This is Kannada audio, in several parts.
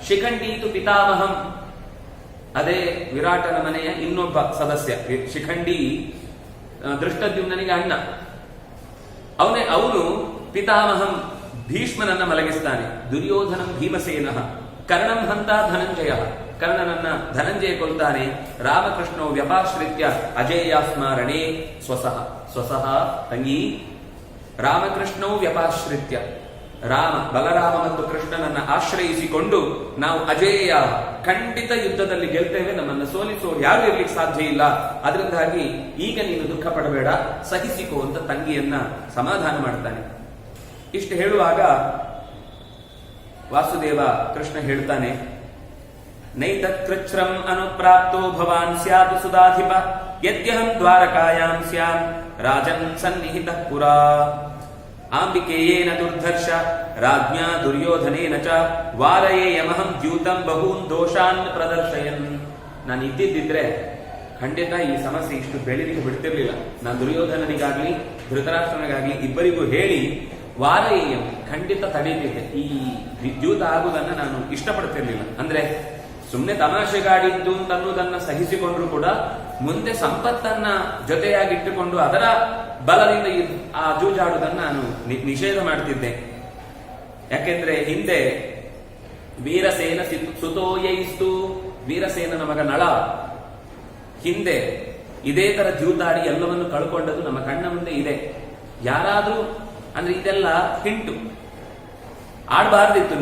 ಶಿಖಂಡೀತು ಪಿತಾಮಹಂ, ಅದೇ ವಿರಾಟನ ಮನೆಯ ಇನ್ನೊಬ್ಬ ಸದಸ್ಯ ಶಿಖಂಡಿ, ದೃಷ್ಟದ್ಯುಮ್ನನಿಗೆ ಅಣ್ಣ. ಅವನು ಪಿತಾಮಹಂ ಭೀಷ್ಮನನ್ನ ಮಲಗಿಸ್ತಾನೆ. ದುರ್ಯೋಧನಂ ಭೀಮಸೇನ, ಕರ್ಣಂ ಹಂತ ಧನಂಜಯ, ಕರ್ಣನನ್ನ ಧನಂಜಯ ಕೊಲ್ತಾನೆ. ರಾಮಕೃಷ್ಣೋ ವ್ಯಪಾಶ್ರಿತ್ಯ ಅಜೇಯಾಸ್ಮಾರಣೆ ಸ್ವಸಃ ತಂಗಿ. ರಾಮಕೃಷ್ಣೋ ವ್ಯಪಾಶ್ರಿತ್ಯ, ಬಲರಾಮ ಮತ್ತು ಕೃಷ್ಣನನ್ನ ಆಶ್ರಯಿಸಿಕೊಂಡು ನಾವು ಅಜೇಯ, ಖಂಡಿತ ಯುದ್ಧದಲ್ಲಿ ಗೆಲ್ತೇವೆ, ನಮ್ಮನ್ನು ಸೋಲಿಸುವ ಯಾರು ಇರ್ಲಿಕ್ಕೆ ಸಾಧ್ಯ ಇಲ್ಲ, ಅದರಿಂದಾಗಿ ಈಗ ನೀನು ದುಃಖ ಪಡಬೇಡ, ಸಹಿಸಿಕೋ ಅಂತ ತಂಗಿಯನ್ನ ಸಮಾಧಾನ ಮಾಡ್ತಾನೆ. ಇಷ್ಟು ಹೇಳುವಾಗ ವಾಸುದೇವ ಕೃಷ್ಣ ಹೇಳ್ತಾನೆ, ನೈತತ್ಕೃಚ್ಛ್ರಂ ಅನುಪ್ರಾಪ್ತೋ ಭವಾನ್ ಸ್ಯಾತ್ ಸುಧಾಧಿಪ, ಯದ್ಯಹಂ ದ್ವಾರಕಾಯಾಂ ಸ್ಯಾಂ ರಾಜನ್ ಸನ್ನಿಹಿತಃ ಪುರಾ, ಆಂಬಿಕೇಯೇನ ದುರ್ಧರ್ಷ ರಾಜ್ಞಾ ದುರ್ಯೋಧನೇನ ಚ ವಾರಯೇಯಮಹಂ ದ್ಯೂತಂ ಬಹೂನ್ ದೋಷಾನ್ ಪ್ರದರ್ಶಯನ್. ನಾನು ಇದ್ದಿದ್ದಿದ್ರೆ ಖಂಡಿತ ಈ ಸಮಸ್ಯೆ ಇಷ್ಟು ಬೆಳಲಿಕ್ಕೆ ಬಿಡ್ತಿರ್ಲಿಲ್ಲ. ನಾನು ದುರ್ಯೋಧನನಿಗಾಗ್ಲಿ ಧೃತರಾಷ್ಟ್ರನಿಗಾಗ್ಲಿ ಇಬ್ಬರಿಗೂ ಹೇಳಿ ವಾರಯೇಯಂ ಖಂಡಿತ ತಡೀತಿದ್ದೆ. ಈ ದ್ಯೂತ ಆಗುವುದನ್ನ ನಾನು ಇಷ್ಟಪಡ್ತಿರ್ಲಿಲ್ಲ. ಅಂದ್ರೆ ಸುಮ್ಮನೆ ತಮಾಷೆಗಾಡಿದ್ದು ಅನ್ನೋದನ್ನ ಸಹಿಸಿಕೊಂಡ್ರು ಕೂಡ ಮುಂದೆ ಸಂಪತ್ತನ್ನ ಜೊತೆಯಾಗಿಟ್ಟುಕೊಂಡು ಅದರ ಬಲದಿಂದ ಆ ಜೂಜಾಡುವುದನ್ನು ನಾನು ನಿಷೇಧ ಮಾಡ್ತಿದ್ದೆ. ಯಾಕೆಂದ್ರೆ ಹಿಂದೆ ವೀರಸೇನ ಸುತೋಯೈಸ್ತು, ವೀರಸೇನನ ಮಗ ನಳ ಹಿಂದೆ ಇದೇ ತರ ದ್ಯೂತಾಡಿ ಎಲ್ಲವನ್ನು ಕಳ್ಕೊಂಡದ್ದು ನಮ್ಮ ಕಣ್ಣ ಮುಂದೆ ಇದೆ. ಯಾರಾದ್ರೂ ಅಂದ್ರೆ ಇದೆಲ್ಲ ಹಿಂಟು, ಆಡಬಾರ್ದಿತ್ತು.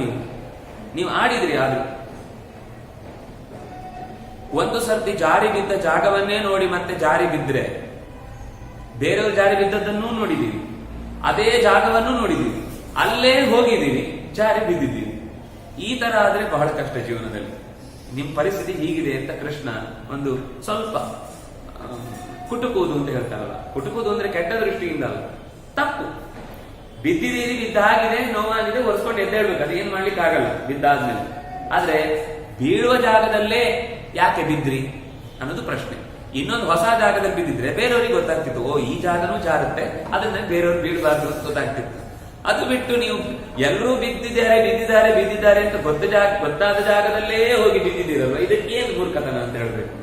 ನೀವು ಆಡಿದ್ರಿ. ಆದ್ರೂ ಒಂದು ಸರ್ತಿ ಜಾರಿ ಬಿದ್ದ ಜಾಗವನ್ನೇ ನೋಡಿ ಮತ್ತೆ ಜಾರಿ ಬಿದ್ರೆ, ಬೇರೆಯವರು ಜಾರಿ ಬಿದ್ದದ್ದನ್ನೂ ನೋಡಿದೀವಿ, ಅದೇ ಜಾಗವನ್ನು ನೋಡಿದೀವಿ, ಅಲ್ಲೇ ಹೋಗಿದ್ದೀವಿ, ಜಾರಿ ಬಿದ್ದಿದ್ದೀವಿ. ಈ ತರ ಆದ್ರೆ ಬಹಳ ಕಷ್ಟ ಜೀವನದಲ್ಲಿ. ನಿಮ್ ಪರಿಸ್ಥಿತಿ ಹೀಗಿದೆ ಅಂತ ಕೃಷ್ಣ ಒಂದು ಸ್ವಲ್ಪ ಕುಟುಕುವುದು ಅಂತ ಹೇಳ್ತಾರಲ್ಲ, ಕುಟುಕುವುದು ಅಂದ್ರೆ ಕೆಟ್ಟ ದೃಷ್ಟಿಯಿಂದ ಅಲ್ಲ, ತಪ್ಪು. ಬಿದ್ದಿದ್ದೀರಿ, ಬಿದ್ದಾಗಿದೆ, ನೋವಾಗಿದೆ, ಒರೆಸ್ಕೊಂಡು ಎದ್ದೇಳ್ಬೇಕು, ಅದೇನ್ ಮಾಡ್ಲಿಕ್ಕೆ ಆಗಲ್ಲ ಬಿದ್ದಾದ್ಮೇಲೆ. ಆದ್ರೆ ಬೀಳುವ ಜಾಗದಲ್ಲೇ ಯಾಕೆ ಬಿದ್ರಿ ಅನ್ನೋದು ಪ್ರಶ್ನೆ. ಇನ್ನೊಂದು ಹೊಸ ಜಾಗದಲ್ಲಿ ಬಿದ್ದಿದ್ರೆ ಬೇರೆಯವ್ರಿಗೆ ಗೊತ್ತಾಗ್ತಿತ್ತು, ಓ ಈ ಜಾಗನೂ ಜಾರುತ್ತೆ, ಅದನ್ನ ಬೇರೆಯವ್ರು ಬೀಳಬಾರ್ದು ಅಂತ ಗೊತ್ತಾಗ್ತಿತ್ತು. ಅದು ಬಿಟ್ಟು ನೀವು ಎಲ್ಲರೂ ಬಿದ್ದಿದ್ದಾರೆ ಅಂತ ಗೊತ್ತಾದ ಜಾಗದಲ್ಲೇ ಹೋಗಿ ಬಿದ್ದಿದ್ದೀರಲ್ವ, ಇದಕ್ಕೇನು ಮೂರ್ಖತನ ಅಂತ ಹೇಳ್ಬೇಕು.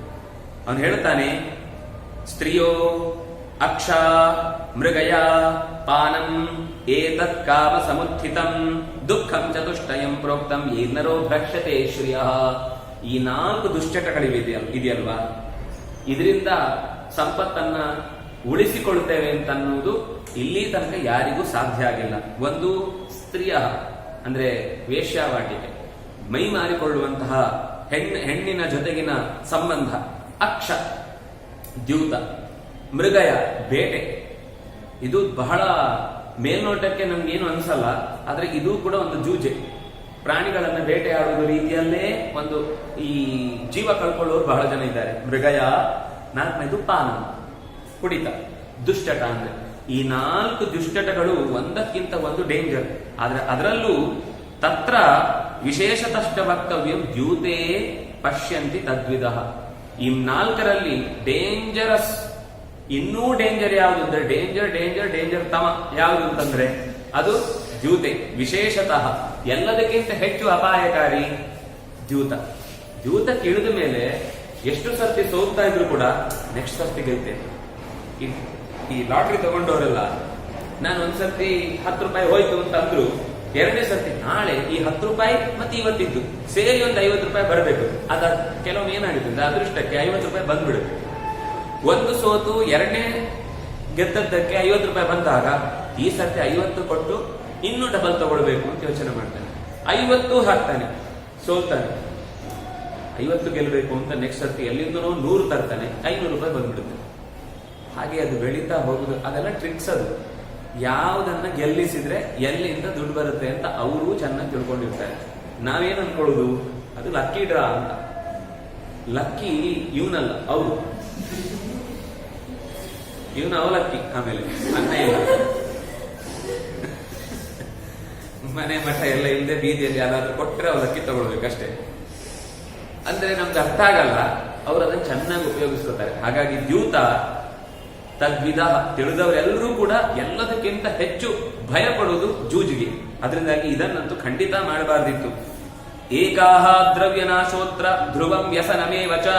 ಅವನು ಹೇಳ್ತಾನೆ, ಸ್ತ್ರೀಯೋ ಅಕ್ಷ ಮೃಗಯ ಪಾನಂ ಏತತ್ ಕಾಮ ಸಮುತ್ಥಿತಂ ದುಃಖಂ ಚತುಷ್ಟಯಂ ಪ್ರೋಕ್ತಂ ಏನ್ನರೋ ಭ್ರಕ್ಷ್ಯತೆ ಶ್ರಿಯ. ಈ 4 ದುಶ್ಚಟಗಳಿದೆಯಲ್ವಾ, ಇದರಿಂದ ಸಂಪತ್ತನ್ನ ಉಳಿಸಿಕೊಳ್ತೇವೆ ಅಂತ ಅನ್ನುವುದು ಇಲ್ಲಿ ತನಕ ಯಾರಿಗೂ ಸಾಧ್ಯ ಆಗಿಲ್ಲ. ಒಂದು ಸ್ತ್ರೀಯ ಅಂದ್ರೆ ವೇಶ್ಯಾವಾಟಿಕೆ, ಮೈ ಮಾರಿಕೊಳ್ಳುವಂತಹ ಹೆಣ್ಣಿನ ಜೊತೆಗಿನ ಸಂಬಂಧ, ಅಕ್ಷ ದ್ಯೂತ, ಮೃಗಯ ಬೇಟೆ. ಇದು ಬಹಳ ಮೇಲ್ನೋಟಕ್ಕೆ ನಮ್ಗೇನು ಅನ್ಸಲ್ಲ, ಆದ್ರೆ ಇದು ಕೂಡ ಒಂದು ಜೂಜೆ. ಪ್ರಾಣಿಗಳನ್ನ ಬೇಟೆಯಾಡುವ ರೀತಿಯಲ್ಲೇ ಒಂದು ಈ ಜೀವ ಕಳ್ಕೊಳ್ಳೋರು ಬಹಳ ಜನ ಇದ್ದಾರೆ. ಮೃಗಯ. 4ನೇದು ಪಾನ, ಕುಡಿತ, ದುಶ್ಚಟ. ಅಂದ್ರೆ ಈ 4 ದುಶ್ಚಟಗಳು ಒಂದಕ್ಕಿಂತ ಒಂದು ಡೇಂಜರ್. ಆದ್ರೆ ಅದರಲ್ಲೂ ತತ್ರ ವಿಶೇಷತಶ್ಚ ವಕ್ತವ್ಯಂ ದ್ಯೂತೇ ಪಶ್ಯಂತಿ ತದ್ವಿಧ. ಈ 4ರಲ್ಲಿ ಡೇಂಜರಸ್, ಇನ್ನೂ ಡೇಂಜರ್ ಯಾವುದು ಅಂದ್ರೆ ಡೇಂಜರ್ ತಮ ಯಾವುದು ಅಂತಂದ್ರೆ ಅದು ದ್ಯೂತೆ. ವಿಶೇಷತಃ ಎಲ್ಲದಕ್ಕಿಂತ ಹೆಚ್ಚು ಅಪಾಯಕಾರಿ ದ್ಯೂತಕ್ಕೆ ಇಳಿದ ಮೇಲೆ ಎಷ್ಟು ಸರ್ತಿ ಸೋಗ್ತಾ ಇದ್ರು ಕೂಡ ನೆಕ್ಸ್ಟ್ ಸರ್ತಿ ಗೆಲ್ತೇನೆ. ಈ ಲಾಟ್ರಿ ತಗೊಂಡವರೆಲ್ಲ, ನಾನು ಒಂದ್ಸರ್ತಿ 10 ರೂಪಾಯಿ ಹೋಯ್ತು ಅಂತ ಅಂದ್ರು, 2ನೇ ಸರ್ತಿ ನಾಳೆ ಈ 10 ರೂಪಾಯಿ ಮತ್ತೆ ಇವತ್ತಿದ್ದು ಸೇರಿ ಒಂದು 50 ರೂಪಾಯಿ ಬರಬೇಕು. ಅದ ಕೆಲವೊಮ್ಮೆ ಏನಾಗುತ್ತೆ, ಅದೃಷ್ಟಕ್ಕೆ 50 ರೂಪಾಯಿ ಬಂದ್ಬಿಡುತ್ತೆ. ಒಂದು ಸೋತು 2ನೇ ಗೆದ್ದದ್ದಕ್ಕೆ 50 ರೂಪಾಯಿ ಬಂದಾಗ ಈ ಸರ್ತಿ 50 ಕೊಟ್ಟು ಇನ್ನೂ ಡಬಲ್ ತಗೊಳ್ಬೇಕು ಅಂತ ಯೋಚನೆ ಮಾಡ್ತಾನೆ. 50 ಹಾಕ್ತಾನೆ, ಸೋಲ್ತಾನೆ. 50 ಗೆಲ್ಲಬೇಕು ಅಂತ ನೆಕ್ಸ್ಟ್ ಸರ್ತಿ ಎಲ್ಲಿಂದನೋ 100 ತರ್ತಾನೆ, 500 ರೂಪಾಯಿ ಬಂದ್ಬಿಡುತ್ತೆ. ಹಾಗೆ ಅದು ಬೆಳೀತಾ ಹೋಗುದು. ಅದೆಲ್ಲ ಟ್ರಿಕ್ಸ್. ಅದು ಯಾವುದನ್ನ ಗೆಲ್ಲಿಸಿದ್ರೆ ಎಲ್ಲಿಂದ ದುಡ್ಡು ಬರುತ್ತೆ ಅಂತ ಅವರು ಚೆನ್ನಾಗಿ ತಿಳ್ಕೊಂಡಿರ್ತಾರೆ. ನಾವೇನ್ ಅನ್ಕೊಳ್ಳೋದು, ಅದು ಲಕ್ಕಿ ಡ್ರಾ ಅಂತ. ಲಕ್ಕಿ ಇವನಲ್ಲ, ಅವರು. ಇವನು ಅವಲಕ್ಕಿ. ಆಮೇಲೆ ಅನ್ನ ಇಲ್ಲ, ಮನೆ ಮಠ ಎಲ್ಲ ಇಲ್ಲದೆ ಬೀದಿಯಲ್ಲಿ ಯಾರಾದ್ರೂ ಕೊಟ್ಟರೆ ಅವಲಕ್ಕಿ ತಗೊಳ್ಬೇಕಷ್ಟೇ. ಅಂದ್ರೆ ನಮ್ಗೆ ಅರ್ಥ ಆಗಲ್ಲ, ಅವರು ಅದನ್ನು ಚೆನ್ನಾಗಿ ಉಪಯೋಗಿಸ್ಕೊತಾರೆ. ಹಾಗಾಗಿ ದ್ಯೂತ ತದ್ವಿಧ, ತಿಳಿದವರೆಲ್ಲರೂ ಕೂಡ ಎಲ್ಲದಕ್ಕಿಂತ ಹೆಚ್ಚು ಭಯ ಪಡುವುದು ಜೂಜಿಗೆ. ಅದರಿಂದಾಗಿ ಇದನ್ನಂತೂ ಖಂಡಿತ ಮಾಡಬಾರ್ದಿತ್ತು. ಏಕಾಹ ದ್ರವ್ಯನಾಶೋತ್ರ ಧ್ರುವಂ ವ್ಯಸನಮೇವ ಚ.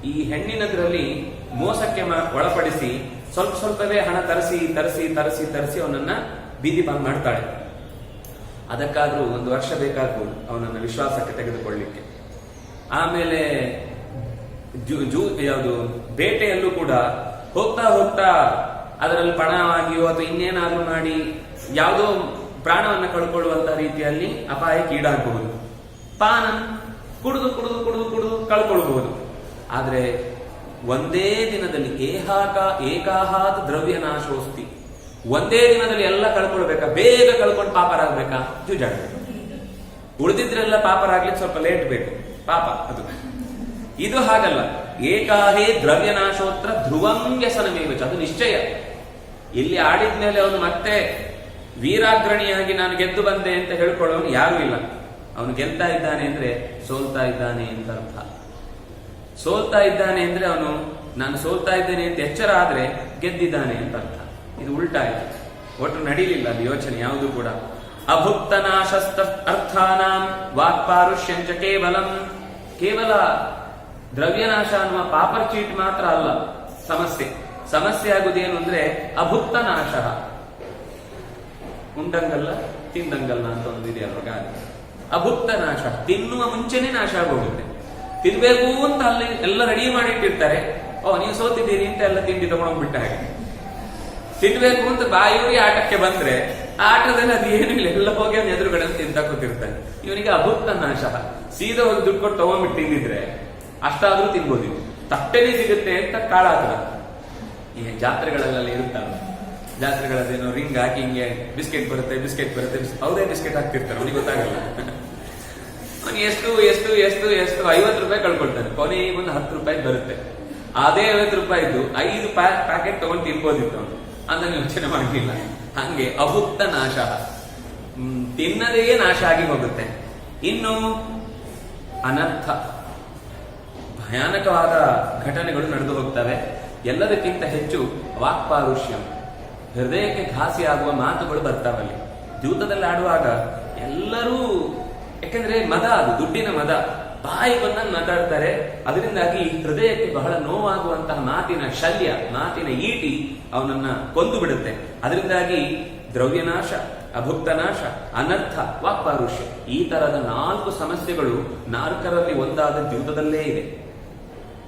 ಈ ಹೆಣ್ಣಿನದ್ರಲ್ಲಿ ಮೋಸಕ್ಕೆ ಒಳಪಡಿಸಿ ಸ್ವಲ್ಪ ಸ್ವಲ್ಪವೇ ಹಣ ತರಿಸಿ ತರಿಸಿ ತರಿಸಿ ತರಿಸಿ ಅವನನ್ನ ಬೀದಿ ಪಾಲ್ ಮಾಡ್ತಾಳೆ. ಅದಕ್ಕಾದ್ರೂ 1 ವರ್ಷ ಬೇಕಾಗ್ಬೋದು ಅವನನ್ನ ವಿಶ್ವಾಸಕ್ಕೆ ತೆಗೆದುಕೊಳ್ಳಿಕ್ಕೆ. ಆಮೇಲೆ ಯಾವುದು ಬೇಟೆಯಲ್ಲೂ ಕೂಡ ಹೋಗ್ತಾ ಹೋಗ್ತಾ ಅದರಲ್ಲಿ ಪಣವಾಗಿಯೋ ಅಥವಾ ಇನ್ನೇನಾದ್ರೂ ಮಾಡಿ ಯಾವುದೋ ಪ್ರಾಣವನ್ನ ಕಳ್ಕೊಳ್ಳುವಂತ ರೀತಿಯಲ್ಲಿ ಅಪಾಯಕ್ಕೆ ಈಡಾಗಬಹುದು. ಪಾನ ಕುಡಿದು ಕುಡಿದು ಕುಡಿದು ಕುಡಿದು ಕಳ್ಕೊಳ್ಬಹುದು. ಆದ್ರೆ ಒಂದೇ ದಿನದಲ್ಲಿ ಏಕಾಹಾತ್ ದ್ರವ್ಯನಾಶೋಸ್ತಿ, ಒಂದೇ ದಿನದಲ್ಲಿ ಎಲ್ಲ ಕಳ್ಕೊಳ್ಬೇಕಾ? ಬೇಗ ಕಳ್ಕೊಂಡು ಪಾಪರಾಗ್ಬೇಕಾ? ಜೂಜಾಡ್ಬೇಕು. ಉಳಿದಿದ್ರೆಲ್ಲ ಪಾಪರಾಗ್ಲಿಕ್ಕೆ ಸ್ವಲ್ಪ ಲೇಟ್ ಬೇಕು, ಪಾಪ ಅದು. ಇದು ಹಾಗಲ್ಲ. ಏಕಾಹೇ ದ್ರವ್ಯನಾಶೋತ್ರ ಧ್ರುವಂ ವ್ಯಸನಮೇವ ಚ. ಅದು ನಿಶ್ಚಯ. ಇಲ್ಲಿ ಆಡಿದ್ಮೇಲೆ ಅವನು ಮತ್ತೆ ವೀರಾಗ್ರಣಿಯಾಗಿ ನಾನು ಗೆದ್ದು ಬಂದೆ ಅಂತ ಹೇಳ್ಕೊಳ್ಳೋನು ಯಾರು ಇಲ್ಲ. ಅವನು ಗೆಲ್ತಾ ಇದ್ದಾನೆ ಅಂದ್ರೆ ಸೋಲ್ತಾ ಇದ್ದಾನೆ ಅಂತ ಅರ್ಥ. ಸೋಲ್ತಾ ಇದ್ದಾನೆ ಅಂದ್ರೆ ಅವನು ನಾನು ಸೋಲ್ತಾ ಇದ್ದೇನೆ ಅಂತ ಎಚ್ಚರ ಆದ್ರೆ ಗೆದ್ದಿದ್ದಾನೆ ಅಂತ ಅರ್ಥ. ಇದು ಉಲ್ಟಾ ಆಯ್ತು, ಒಟ್ಟು ನಡೀಲಿಲ್ಲ ಅದು ಯೋಚನೆ ಯಾವುದು ಕೂಡ. ಅಭುಕ್ತ ನಾಶಸ್ತ ಅರ್ಥಾನಾಂ ವಾಕ್ಪಾರುಷ್ಯಂಚ ಕೇವಲಂ. ಕೇವಲ ದ್ರವ್ಯನಾಶ ಅನ್ನುವ ಪಾಪರ್ ಚೀಟ್ ಮಾತ್ರ ಅಲ್ಲ ಸಮಸ್ಯೆ ಆಗುದೇನು ಅಂದ್ರೆ ಅಭುಕ್ತ ನಾಶ. ಉಂಡಂಗಲ್ಲ ತಿಂದಂಗಲ್ಲ ಅಂತ ಒಂದು ಇದೆಯಲ್ವ ಗಾದೆ. ಅಭುಕ್ತ ನಾಶ, ತಿನ್ನುವ ಮುಂಚೆನೆ ನಾಶ ಆಗೋಗುತ್ತೆ. ತಿನ್ಬೇಕು ಅಂತ ಅಲ್ಲಿ ಎಲ್ಲ ರೆಡಿ ಮಾಡಿಟ್ಟಿರ್ತಾರೆ. ನೀವು ಸೋತಿದ್ದೀರಿ ಅಂತ ಎಲ್ಲ ತಿಂಡಿ ತಗೊಂಡೋಗ್ಬಿಟ್ಟ ಹಾಗೆ. ತಿನ್ಬೇಕು ಅಂತ ಬಾಯಿಗೆ ಆಟಕ್ಕೆ ಬಂದ್ರೆ ಆಟದಲ್ಲಿ ಅದು ಏನಿಲ್ಲ, ಎಲ್ಲ ಹೋಗಿ ಅವ್ನ ಎದುರುಗಡೆ ತಿಂತ ಕೂತಿರ್ತಾನೆ. ಇವನಿಗೆ ಅಭುಕ್ತ ನಾಶ. ಸೀದಾ ಹೋಗಿ ದುಡ್ಡು ಕೊಟ್ಟು ತಗೊಂಡ್ಬಿಟ್ಟು ತಿಂದಿದ್ರೆ ಅಷ್ಟಾದ್ರೂ ತಿನ್ಬೋದು. ತಟ್ಟೆನೇ ಸಿಗುತ್ತೆ ಅಂತ ಕಾಳಾಗ್ತದ. ಈ ಜಾತ್ರೆಗಳೆಲ್ಲ ಇರುತ್ತಲ್ಲ, ಜಾತ್ರೆಗಳದ್ದೇನೋ ರಿಂಗ್ ಹಾಕಿ ಹಿಂಗೆ ಬಿಸ್ಕೆಟ್ ಬರುತ್ತೆ ಅವರೇ ಬಿಸ್ಕೆಟ್ ಹಾಕ್ತಿರ್ತಾರೆ, ಅವನಿಗೆ ಗೊತ್ತಾಗಲ್ಲ. ಅವನು ಎಷ್ಟು 50 ರೂಪಾಯಿ ಕಳ್ಕೊಳ್ತಾನೆ. ಕೊನೆಗೆ ಒಂದು 10 ರೂಪಾಯಿ ಬರುತ್ತೆ. ಅದೇ 50 ರೂಪಾಯಿದ್ದು 5 ಪ್ಯಾಕೆಟ್ ತಗೊಂಡು ತಿನ್ಬೋದಿತ್ತು ಅವನು. ಅದನ್ನು ಯೋಚನೆ ಮಾಡಲಿಲ್ಲ. ಹಂಗೆ ಅಭುಕ್ತ ನಾಶ, ತಿನ್ನದೇ ನಾಶ ಆಗಿ ಹೋಗುತ್ತೆ. ಇನ್ನು ಅನರ್ಥ, ಭಯಾನಕವಾದ ಘಟನೆಗಳು ನಡೆದು ಹೋಗ್ತವೆ. ಎಲ್ಲದಕ್ಕಿಂತ ಹೆಚ್ಚು ವಾಕ್ಪಾರುಷ್ಯಂ, ಹೃದಯಕ್ಕೆ ಘಾಸಿ ಆಗುವ ಮಾತುಗಳು ಬರ್ತಾವಲ್ಲಿ. ದ್ಯೂತದಲ್ಲಿ ಆಡುವಾಗ ಎಲ್ಲರೂ, ಯಾಕಂದ್ರೆ ಮದ, ಅದು ದುಡ್ಡಿನ ಮದ, ಬಾಯಿ ಬಂದಂಗೆ ಮಾತಾಡ್ತಾರೆ. ಅದರಿಂದಾಗಿ ಹೃದಯಕ್ಕೆ ಬಹಳ ನೋವಾಗುವಂತಹ ಮಾತಿನ ಶಲ್ಯ, ಮಾತಿನ ಈಟಿ ಅವನನ್ನ ಕೊಂದು ಬಿಡುತ್ತೆ. ಅದರಿಂದಾಗಿ ದ್ರವ್ಯನಾಶ, ಅಭುಕ್ತನಾಶ, ಅನರ್ಥ, ವಾಕ್ಪಾರುಷ್ಯ, ಈ ತರದ 4 ಸಮಸ್ಯೆಗಳು 4ರಲ್ಲಿ ಒಂದಾದ ದ್ಯೂತದಲ್ಲೇ ಇದೆ.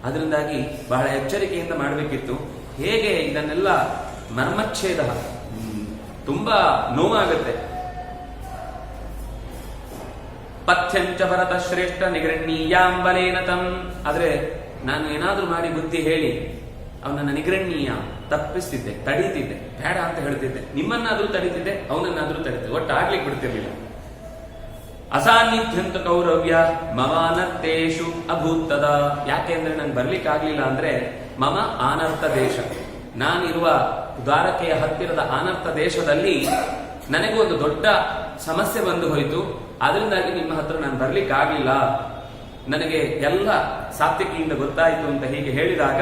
ಅದರಿಂದಾಗಿ ಬಹಳ ಎಚ್ಚರಿಕೆಯಿಂದ ಮಾಡಬೇಕಿತ್ತು. ಹೇಗೆ ಇದನ್ನೆಲ್ಲ ಮರ್ಮಚ್ಛೇದ, ತುಂಬಾ ನೋವಾಗುತ್ತೆ. ಪಥ್ಯಂಚ ಭರತ ಶ್ರೇಷ್ಠ ನಿಗೃಹೀಯಾಂಬಲೇನ ತಂ. ಆದ್ರೆ ನಾನು ಏನಾದ್ರೂ ಮಾಡಿ ಬುದ್ಧಿ ಹೇಳಿ ಅವನನ್ನ ನಿಗೃಹೀಯ ತಪ್ಪಿಸ್ತಿದ್ದೆ, ತಡೀತಿದ್ದೆ, ಬೇಡ ಅಂತ ಹೇಳ್ತಿದ್ದೆ. ನಿಮ್ಮನ್ನಾದ್ರೂ ತಡೀತಿದ್ದೆ, ಅವನನ್ನಾದ್ರೂ ತಡೀತಿದ್ದೆ, ಒಟ್ಟು ಆಗ್ಲಿಕ್ಕೆ ಬಿಡ್ತಿರ್ಲಿಲ್ಲ. ಅಸಾನ್ನಿಧ್ಯಂತ ಕೌರವ್ಯ ಮಮಾನರ್ಥೇಶು ಅಭೂತದ. ಯಾಕೆಂದ್ರೆ ನಂಗೆ ಬರ್ಲಿಕ್ಕೆ ಆಗ್ಲಿಲ್ಲ ಅಂದ್ರೆ ಮಮ ಆನರ್ಥ ದೇಶ, ನಾನಿರುವ ದ್ವಾರಕೆಯ ಹತ್ತಿರದ ಆನರ್ಥ ದೇಶದಲ್ಲಿ ನನಗೂ ಒಂದು ದೊಡ್ಡ ಸಮಸ್ಯೆ ಬಂದು ಹೋಯಿತು. ಅದರಿಂದಾಗಿ ನಿಮ್ಮ ಹತ್ರ ನಾನು ಬರ್ಲಿಕ್ಕೆ ಆಗ್ಲಿಲ್ಲ, ನನಗೆ ಎಲ್ಲ ಸಾತ್ವಿಕಿಯಿಂದ ಗೊತ್ತಾಯಿತು ಅಂತ ಹೀಗೆ ಹೇಳಿದಾಗ,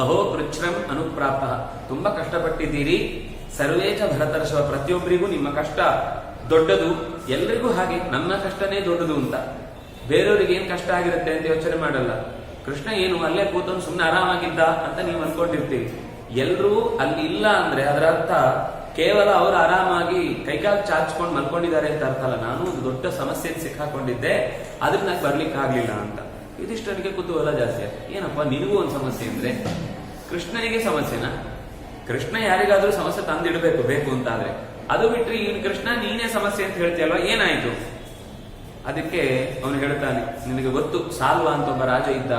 ಅಹೋ ಕೃಚ್ಛ್ರಂ ಅನುಪ್ರಾಪ್ತ, ತುಂಬಾ ಕಷ್ಟಪಟ್ಟಿದ್ದೀರಿ. ಸರ್ವೇಚ ಭರತರ್ಷವ, ಪ್ರತಿಯೊಬ್ಬರಿಗೂ ನಿಮ್ಮ ಕಷ್ಟ ದೊಡ್ಡದು, ಎಲ್ರಿಗೂ ಹಾಗೆ ನಮ್ಮ ಕಷ್ಟನೇ ದೊಡ್ಡದು ಅಂತ. ಬೇರೆಯವ್ರಿಗೆ ಏನ್ ಕಷ್ಟ ಆಗಿರುತ್ತೆ ಅಂತ ಯೋಚನೆ ಮಾಡಲ್ಲ. ಕೃಷ್ಣ ಏನು ಅಲ್ಲೇ ಕೂತನು ಸುಮ್ಮನೆ ಆರಾಮಾಗಿದ್ದ ಅಂತ ನೀವು ಅನ್ಕೊಂಡಿರ್ತೀವಿ. ಎಲ್ರೂ ಅಲ್ಲಿ ಇಲ್ಲ ಅಂದ್ರೆ ಅದರ ಅರ್ಥ ಕೇವಲ ಅವರು ಆರಾಮಾಗಿ ಕೈಕಾಲು ಚಾಚ್ಕೊಂಡು ಮಲ್ಕೊಂಡಿದ್ದಾರೆ ಅಂತ ಅರ್ಥ ಅಲ್ಲ. ನಾನು ಒಂದು ದೊಡ್ಡ ಸಮಸ್ಯೆಗೆ ಸಿಕ್ಕಾಕೊಂಡಿದ್ದೆ, ಅದನ್ನ ನಂಗೆ ಬರ್ಲಿಕ್ಕೆ ಆಗ್ಲಿಲ್ಲ ಅಂತ. ಇದಿಷ್ಟನಿಗೆ ಕುತೂಹಲ ಜಾಸ್ತಿ ಆಯ್ತು. ಏನಪ್ಪ ನಿನಗೂ ಒಂದು ಸಮಸ್ಯೆ ಅಂದ್ರೆ ಕೃಷ್ಣನಿಗೆ ಸಮಸ್ಯೆನಾ? ಕೃಷ್ಣ ಯಾರಿಗಾದ್ರೂ ಸಮಸ್ಯೆ ತಂದಿಡಬೇಕು ಬೇಕು ಅಂತಾದ್ರೆ, ಅದು ಬಿಟ್ರೆ ಇವನು ಕೃಷ್ಣ ನೀನೇ ಸಮಸ್ಯೆ ಅಂತ ಹೇಳ್ತೀಯಲ್ವಾ, ಏನಾಯ್ತು? ಅದಕ್ಕೆ ಅವನು ಹೇಳ್ತಾನೆ, ನಿನಗೆ ಗೊತ್ತು ಸಾಲ್ವ ಅಂತ ಒಬ್ಬ ರಾಜ ಇದ್ದ.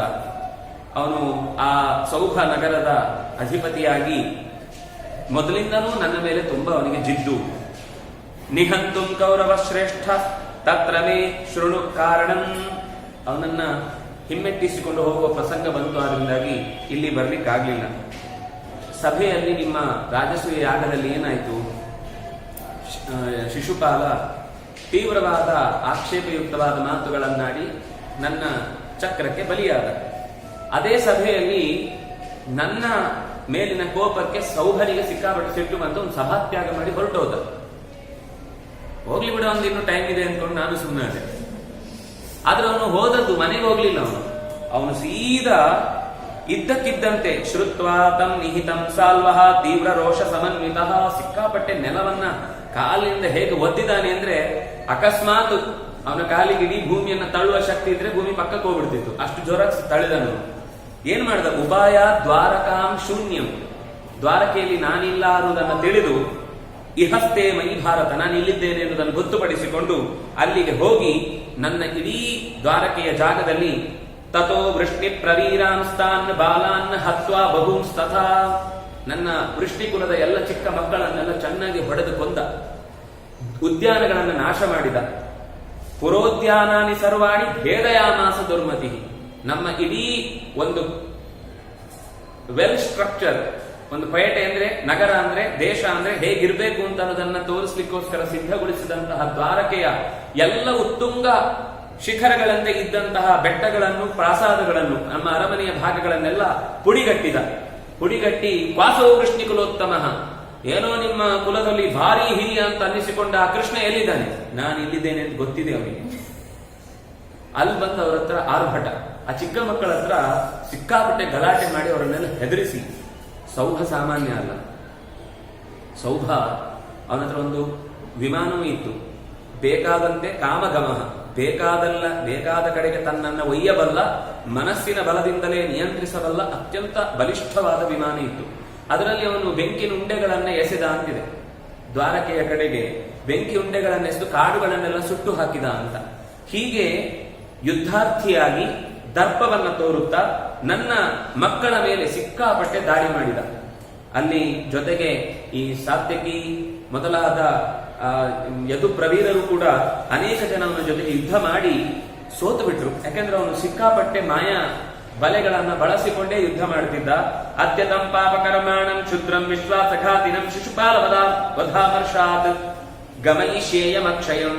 ಅವನು ಆ ಸೌಖ ನಗರದ ಅಧಿಪತಿಯಾಗಿ ಮೊದಲಿಂದನೂ ನನ್ನ ಮೇಲೆ ತುಂಬಾ ಅವನಿಗೆ ಜಿದ್ದು. ನಿಹಂತುಂ ಕೌರವ ಶ್ರೇಷ್ಠ ತತ್ರ ಮೇ ಶೃಣು ಕಾರಣಂ. ಅವನನ್ನ ಹಿಮ್ಮೆಟ್ಟಿಸಿಕೊಂಡು ಹೋಗುವ ಪ್ರಸಂಗ ಬಂತು. ಆದ್ರಿಂದಾಗಿ ಇಲ್ಲಿ ಬರ್ಲಿಕ್ಕಾಗ್ಲಿಲ್ಲ. ಸಭೆಯಲ್ಲಿ ನಿಮ್ಮ ರಾಜಸೂಯ ಯಾಗದಲ್ಲಿ ಏನಾಯ್ತು? ಶಿಶುಪಾಲ ತೀವ್ರವಾದ ಆಕ್ಷೇಪಯುಕ್ತವಾದ ಮಾತುಗಳನ್ನಾಡಿ ನನ್ನ ಚಕ್ರಕ್ಕೆ ಬಲಿಯಾದ. ಅದೇ ಸಭೆಯಲ್ಲಿ ನನ್ನ ಮೇಲಿನ ಕೋಪಕ್ಕೆ ಸೌಹರಿಗೆ ಸಿಕ್ಕಾಪಟ್ಟೆ ಸಿಟ್ಟು ಬಂತು. ಒಂದು ಸಭಾತ್ಯಾಗ ಮಾಡಿ ಹೊರಟೋದ. ಹೋಗ್ಲಿ ಬಿಡ, ಒಂದು ಇನ್ನೂ ಟೈಮ್ ಇದೆ ಅಂದ್ಕೊಂಡು ನಾನು ಸುಮ್ಮನೆ ಅದೇ. ಆದ್ರೆ ಅವನು ಹೋದದ್ದು ಮನೆಗೆ ಹೋಗ್ಲಿಲ್ಲ. ಅವನು ಸೀದಾ ಇದ್ದಕ್ಕಿದ್ದಂತೆ ಶ್ರುತ್ವಾ ತಂ ನಿಹಿತಂ ಸಾಲ್ವಹ ತೀವ್ರ ರೋಷ ಸಮನ್ವಿತ, ಸಿಕ್ಕಾಪಟ್ಟೆ ನೆಲವನ್ನ ಕಾಲಿನಿಂದ ಹೇಗೆ ಒದ್ದಿದ್ದಾನೆ ಅಂದ್ರೆ ಅಕಸ್ಮಾತ್ ಅವನ ಕಾಲಿಗೆ ಇಡೀ ಭೂಮಿಯನ್ನ ತಳ್ಳುವ ಶಕ್ತಿ ಇದ್ರೆ ಭೂಮಿ ಪಕ್ಕಕ್ಕೆ ಹೋಗ್ಬಿಡ್ತಿತ್ತು, ಅಷ್ಟು ಜೋರಾಗಿ ತಳ್ಳಿದನು. ಏನ್ ಮಾಡ್ದ? ಉಪಾಯ ದ್ವಾರಕಾಂ ಶೂನ್ಯಂ, ದ್ವಾರಕೆಯಲ್ಲಿ ನಾನಿಲ್ಲ ಅನ್ನೋದನ್ನ ತಿಳಿದು ಇಹಸ್ತೆ ಮೈ ಭಾರತ, ನಾನು ಇಲ್ಲಿದ್ದೇನೆ ಎನ್ನುವುದನ್ನು ಗೊತ್ತುಪಡಿಸಿಕೊಂಡು ಅಲ್ಲಿಗೆ ಹೋಗಿ ನನ್ನ ಇಡೀ ದ್ವಾರಕೆಯ ಜಾಗದಲ್ಲಿ ತಥೋ ವೃಷ್ಟಿ ಪ್ರವೀರಾಂಸ್ತಾನ್ ಬಾಲಾನ್ ಹತ್ವಾ ಬಹೂಂಸ್ತಥಾ, ನನ್ನ ವೃಷ್ಟಿಕುಲದ ಎಲ್ಲ ಚಿಕ್ಕ ಮಕ್ಕಳನ್ನೆಲ್ಲ ಚೆನ್ನಾಗಿ ಹೊಡೆದು ಕೊಂದ, ಉದ್ಯಾನಗಳನ್ನು ನಾಶ ಮಾಡಿದ. ಪುರೋದ್ಯಾನಾನಿ ಸರ್ವಾಣಿ ಭೇದಯಾಮಾಸ ದುರ್ಮತಿ, ನಮ್ಮ ಇಡೀ ಒಂದು ವೆಲ್ ಸ್ಟ್ರಕ್ಚರ್, ಒಂದು ಪೇಟೆ ಅಂದ್ರೆ, ನಗರ ಅಂದ್ರೆ, ದೇಶ ಅಂದ್ರೆ ಹೇಗಿರ್ಬೇಕು ಅಂತ ಅನ್ನೋದನ್ನ ತೋರಿಸ್ಲಿಕ್ಕೋಸ್ಕರ ಸಿದ್ಧಗೊಳಿಸಿದಂತಹ ದ್ವಾರಕೆಯ ಎಲ್ಲ ಉತ್ತುಂಗ ಶಿಖರಗಳಂತೆ ಇದ್ದಂತಹ ಬೆಟ್ಟಗಳನ್ನು, ಪ್ರಾಸಾದಗಳನ್ನು, ನಮ್ಮ ಅರಮನೆಯ ಭಾಗಗಳನ್ನೆಲ್ಲ ಪುಡಿಗಟ್ಟಿ ಕ್ವಾಸೋ ಕೃಷ್ಣ ಕುಲೋತ್ತಮ, ಏನೋ ನಿಮ್ಮ ಕುಲದಲ್ಲಿ ಭಾರಿ ಹಿರಿಯ ಅಂತ ಅನ್ನಿಸಿಕೊಂಡ ಆ ಕೃಷ್ಣ ಎಲ್ಲಿದ್ದಾನೆ? ನಾನು ಇಲ್ಲಿದ್ದೇನೆ ಅಂತ ಗೊತ್ತಿದೆ ಅವನಿಗೆ. ಅಲ್ಲಿ ಬಂದು ಅವ್ರ ಹತ್ರ ಆರ್ಭಟ, ಆ ಚಿಕ್ಕ ಮಕ್ಕಳ ಹತ್ರ ಸಿಕ್ಕಾಪಟ್ಟೆ ಗಲಾಟೆ ಮಾಡಿ ಅವರನ್ನೆಲ್ಲ ಹೆದರಿಸಿ. ಸೌಭ ಸಾಮಾನ್ಯ ಅಲ್ಲ. ಸೌಭ ಅವನ ಹತ್ರ ಒಂದು ವಿಮಾನವೂ ಇತ್ತು, ಬೇಕಾದಂತೆ ಕಾಮಗಮಃ, ಬೇಕಾದ ಕಡೆಗೆ ತನ್ನನ್ನು ಒಯ್ಯಬಲ್ಲ, ಮನಸ್ಸಿನ ಬಲದಿಂದಲೇ ನಿಯಂತ್ರಿಸಬಲ್ಲ ಅತ್ಯಂತ ಬಲಿಷ್ಠವಾದ ವಿಮಾನ ಇತ್ತು. ಅದರಲ್ಲಿ ಅವನು ಬೆಂಕಿನ ಉಂಡೆಗಳನ್ನ ಎಸೆದ ಅಂತಿದೆ. ದ್ವಾರಕೆಯ ಕಡೆಗೆ ಬೆಂಕಿ ಉಂಡೆಗಳನ್ನೆಸೆದು ಕಾಡುಗಳನ್ನೆಲ್ಲ ಸುಟ್ಟು ಹಾಕಿದ ಅಂತ. ಹೀಗೆ ಯುದ್ಧಾರ್ಥಿಯಾಗಿ ದರ್ಪವನ್ನ ತೋರುತ್ತಾ ನನ್ನ ಮಕ್ಕಳ ಮೇಲೆ ಸಿಕ್ಕಾಪಟ್ಟೆ ದಾಳಿ ಮಾಡಿದ. ಅಲ್ಲಿ ಜೊತೆಗೆ ಈ ಸಾತ್ಯಕಿ ಮೊದಲಾದ ಯದು ಪ್ರವೀರರು ಕೂಡ ಅನೇಕ ಜನ ಅವನ ಜೊತೆಗೆ ಯುದ್ಧ ಮಾಡಿ ಸೋತು ಬಿಟ್ರು. ಯಾಕೆಂದ್ರೆ ಅವನು ಸಿಕ್ಕಾಪಟ್ಟೆ ಮಾಯಾ ಬಲೆಗಳನ್ನ ಬಳಸಿಕೊಂಡೇ ಯುದ್ಧ ಮಾಡುತ್ತಿದ್ದ. ಅತ್ಯತಂ ಪಾಪಕರ್ಮಾಣಂ ಕ್ಷುದ್ರಂ ವಿಶ್ವಾಸಘಾತಿನಂ ಶಿಶುಪಾಲ ವಧಾಮರ್ಷಾತ್ ಗಮಯಿಷ್ಯೇಯಮಕ್ಷಯಂ,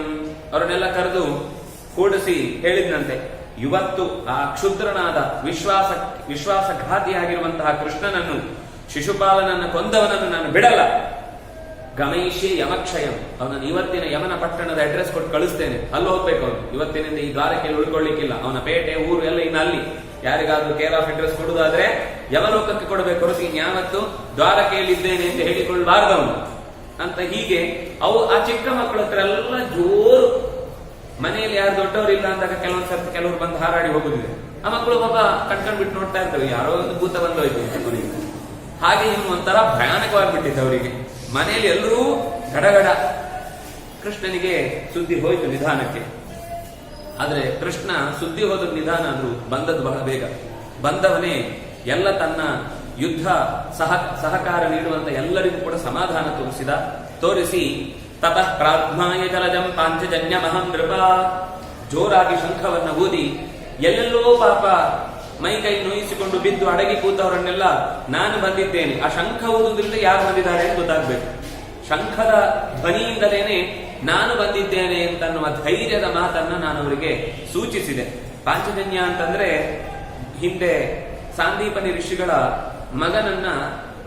ಅವರನ್ನೆಲ್ಲ ಕರೆದು ಕೂಡಿಸಿ ಹೇಳಿದ್ನಂತೆ, ಇವತ್ತು ಆ ಕ್ಷುದ್ರನಾದ ವಿಶ್ವಾಸಘಾತಿಯಾಗಿರುವಂತಹ ಕೃಷ್ಣನನ್ನು, ಶಿಶುಪಾಲನನ್ನು ಕೊಂದವನನ್ನು ನಾನು ಬಿಡಲ್ಲ. ಗಮಯಿಷ್ಯೆ ಯಮಕ್ಷಯಂ, ಅವನನ್ನು ಇವತ್ತಿನ ಯಮನ ಪಟ್ಟಣದ ಅಡ್ರೆಸ್ ಕೊಟ್ಟು ಕಳಿಸ್ತೇನೆ, ಅಲ್ಲಿ ಹೋಗ್ಬೇಕು ಅವನು. ಇವತ್ತಿನಿಂದ ಈ ದ್ವಾರಕೆಯಲ್ಲಿ ಉಳ್ಕೊಳ್ಳಿಕ್ಕಿಲ್ಲ, ಅವನ ಪೇಟೆ ಊರು ಎಲ್ಲ ಇನ್ನು ಅಲ್ಲಿ. ಯಾರಿಗಾದ್ರೂ ಕೇರ್ ಆಫ್ ಅಡ್ರೆಸ್ ಕೊಡುವುದಾದ್ರೆ ಯಮಲೋಕಕ್ಕೆ ಕೊಡಬೇಕು ಹೊರತು ಇನ್ಯಾವತ್ತು ದ್ವಾರಕೆಯಲ್ಲಿ ಇದ್ದೇನೆ ಅಂತ ಹೇಳಿಕೊಳ್ಳಬಾರ್ದವನು ಅಂತ. ಹೀಗೆ ಅವು ಆ ಚಿಕ್ಕ ಮಕ್ಕಳ ಹತ್ರ ಎಲ್ಲ ಜೋರು. ಮನೆಯಲ್ಲಿ ಯಾರು ದೊಡ್ಡವರಿಲ್ಲ ಅಂದಾಗ ಕೆಲವೊಂದ್ಸರ್ತಿ ಕೆಲವರು ಬಂದು ಹಾರಾಡಿ ಹೋಗುದಿದೆ. ಆ ಮಕ್ಕಳು ಪಾಪ ಕಣ್ಕೊಂಡ್ಬಿಟ್ಟು ನೋಡ್ತಾ ಇರ್ತವೆ, ಯಾರೋ ಒಂದು ಭೂತ ಬಂದೋಯ್ತು ಅವರಿಗೆ. ಹಾಗೆ ಇನ್ನು ಒಂಥರ ಭಯಾನಕವಾಗಿಬಿಟ್ಟಿತ್ತು ಅವರಿಗೆ. ಮನೆಯಲ್ಲಿ ಎಲ್ಲರೂ ಗಡಗಡ. ಕೃಷ್ಣನಿಗೆ ಸುದ್ದಿ ಹೋಯ್ತು ನಿಧಾನಕ್ಕೆ. ಆದ್ರೆ ಕೃಷ್ಣ ಸುದ್ದಿ ಹೋದ ನಿಧಾನ ಆದ್ರೂ ಬಂದದ್ದು ಬಹಳ ಬೇಗ. ಬಂದವನೇ ಎಲ್ಲ ತನ್ನ ಯುದ್ಧ ಸಹಕಾರ ನೀಡುವಂತ ಎಲ್ಲರಿಗೂ ಕೂಡ ಸಮಾಧಾನ ತೋರಿಸಿ ತತಃ ಪ್ರಾಜ್ಞಾಯ ಜಲಜಂ ಪಾಂಚಜನ್ಯಮಹಂ ನೃಪ, ಜೋರಾಗಿ ಶಂಖವನ್ನ ಊದಿ ಎಲ್ಲೆಲ್ಲೋ ಪಾಪ ಮೈ ಕೈ ನೋಯಿಸಿಕೊಂಡು ಬಿದ್ದು ಅಡಗಿ ಕೂತವರನ್ನೆಲ್ಲ ನಾನು ಬಂದಿದ್ದೇನೆ, ಆ ಶಂಖ ಊದುವುದರಿಂದ ಯಾರು ಬಂದಿದ್ದಾರೆ ಅಂತ ಗೊತ್ತಾಗ್ಬೇಕು. ಶಂಖದ ಧ್ವನಿಯಿಂದಲೇನೆ ನಾನು ಬಂದಿದ್ದೇನೆ ಅಂತನ್ನುವ ಧೈರ್ಯದ ಮಾತನ್ನ ನಾನು ಅವರಿಗೆ ಸೂಚಿಸಿದೆ. ಪಾಂಚಜನ್ಯ ಅಂತಂದ್ರೆ ಹಿಂದೆ ಸಾಂದೀಪನಿ ಋಷಿಗಳ ಮಗನನ್ನ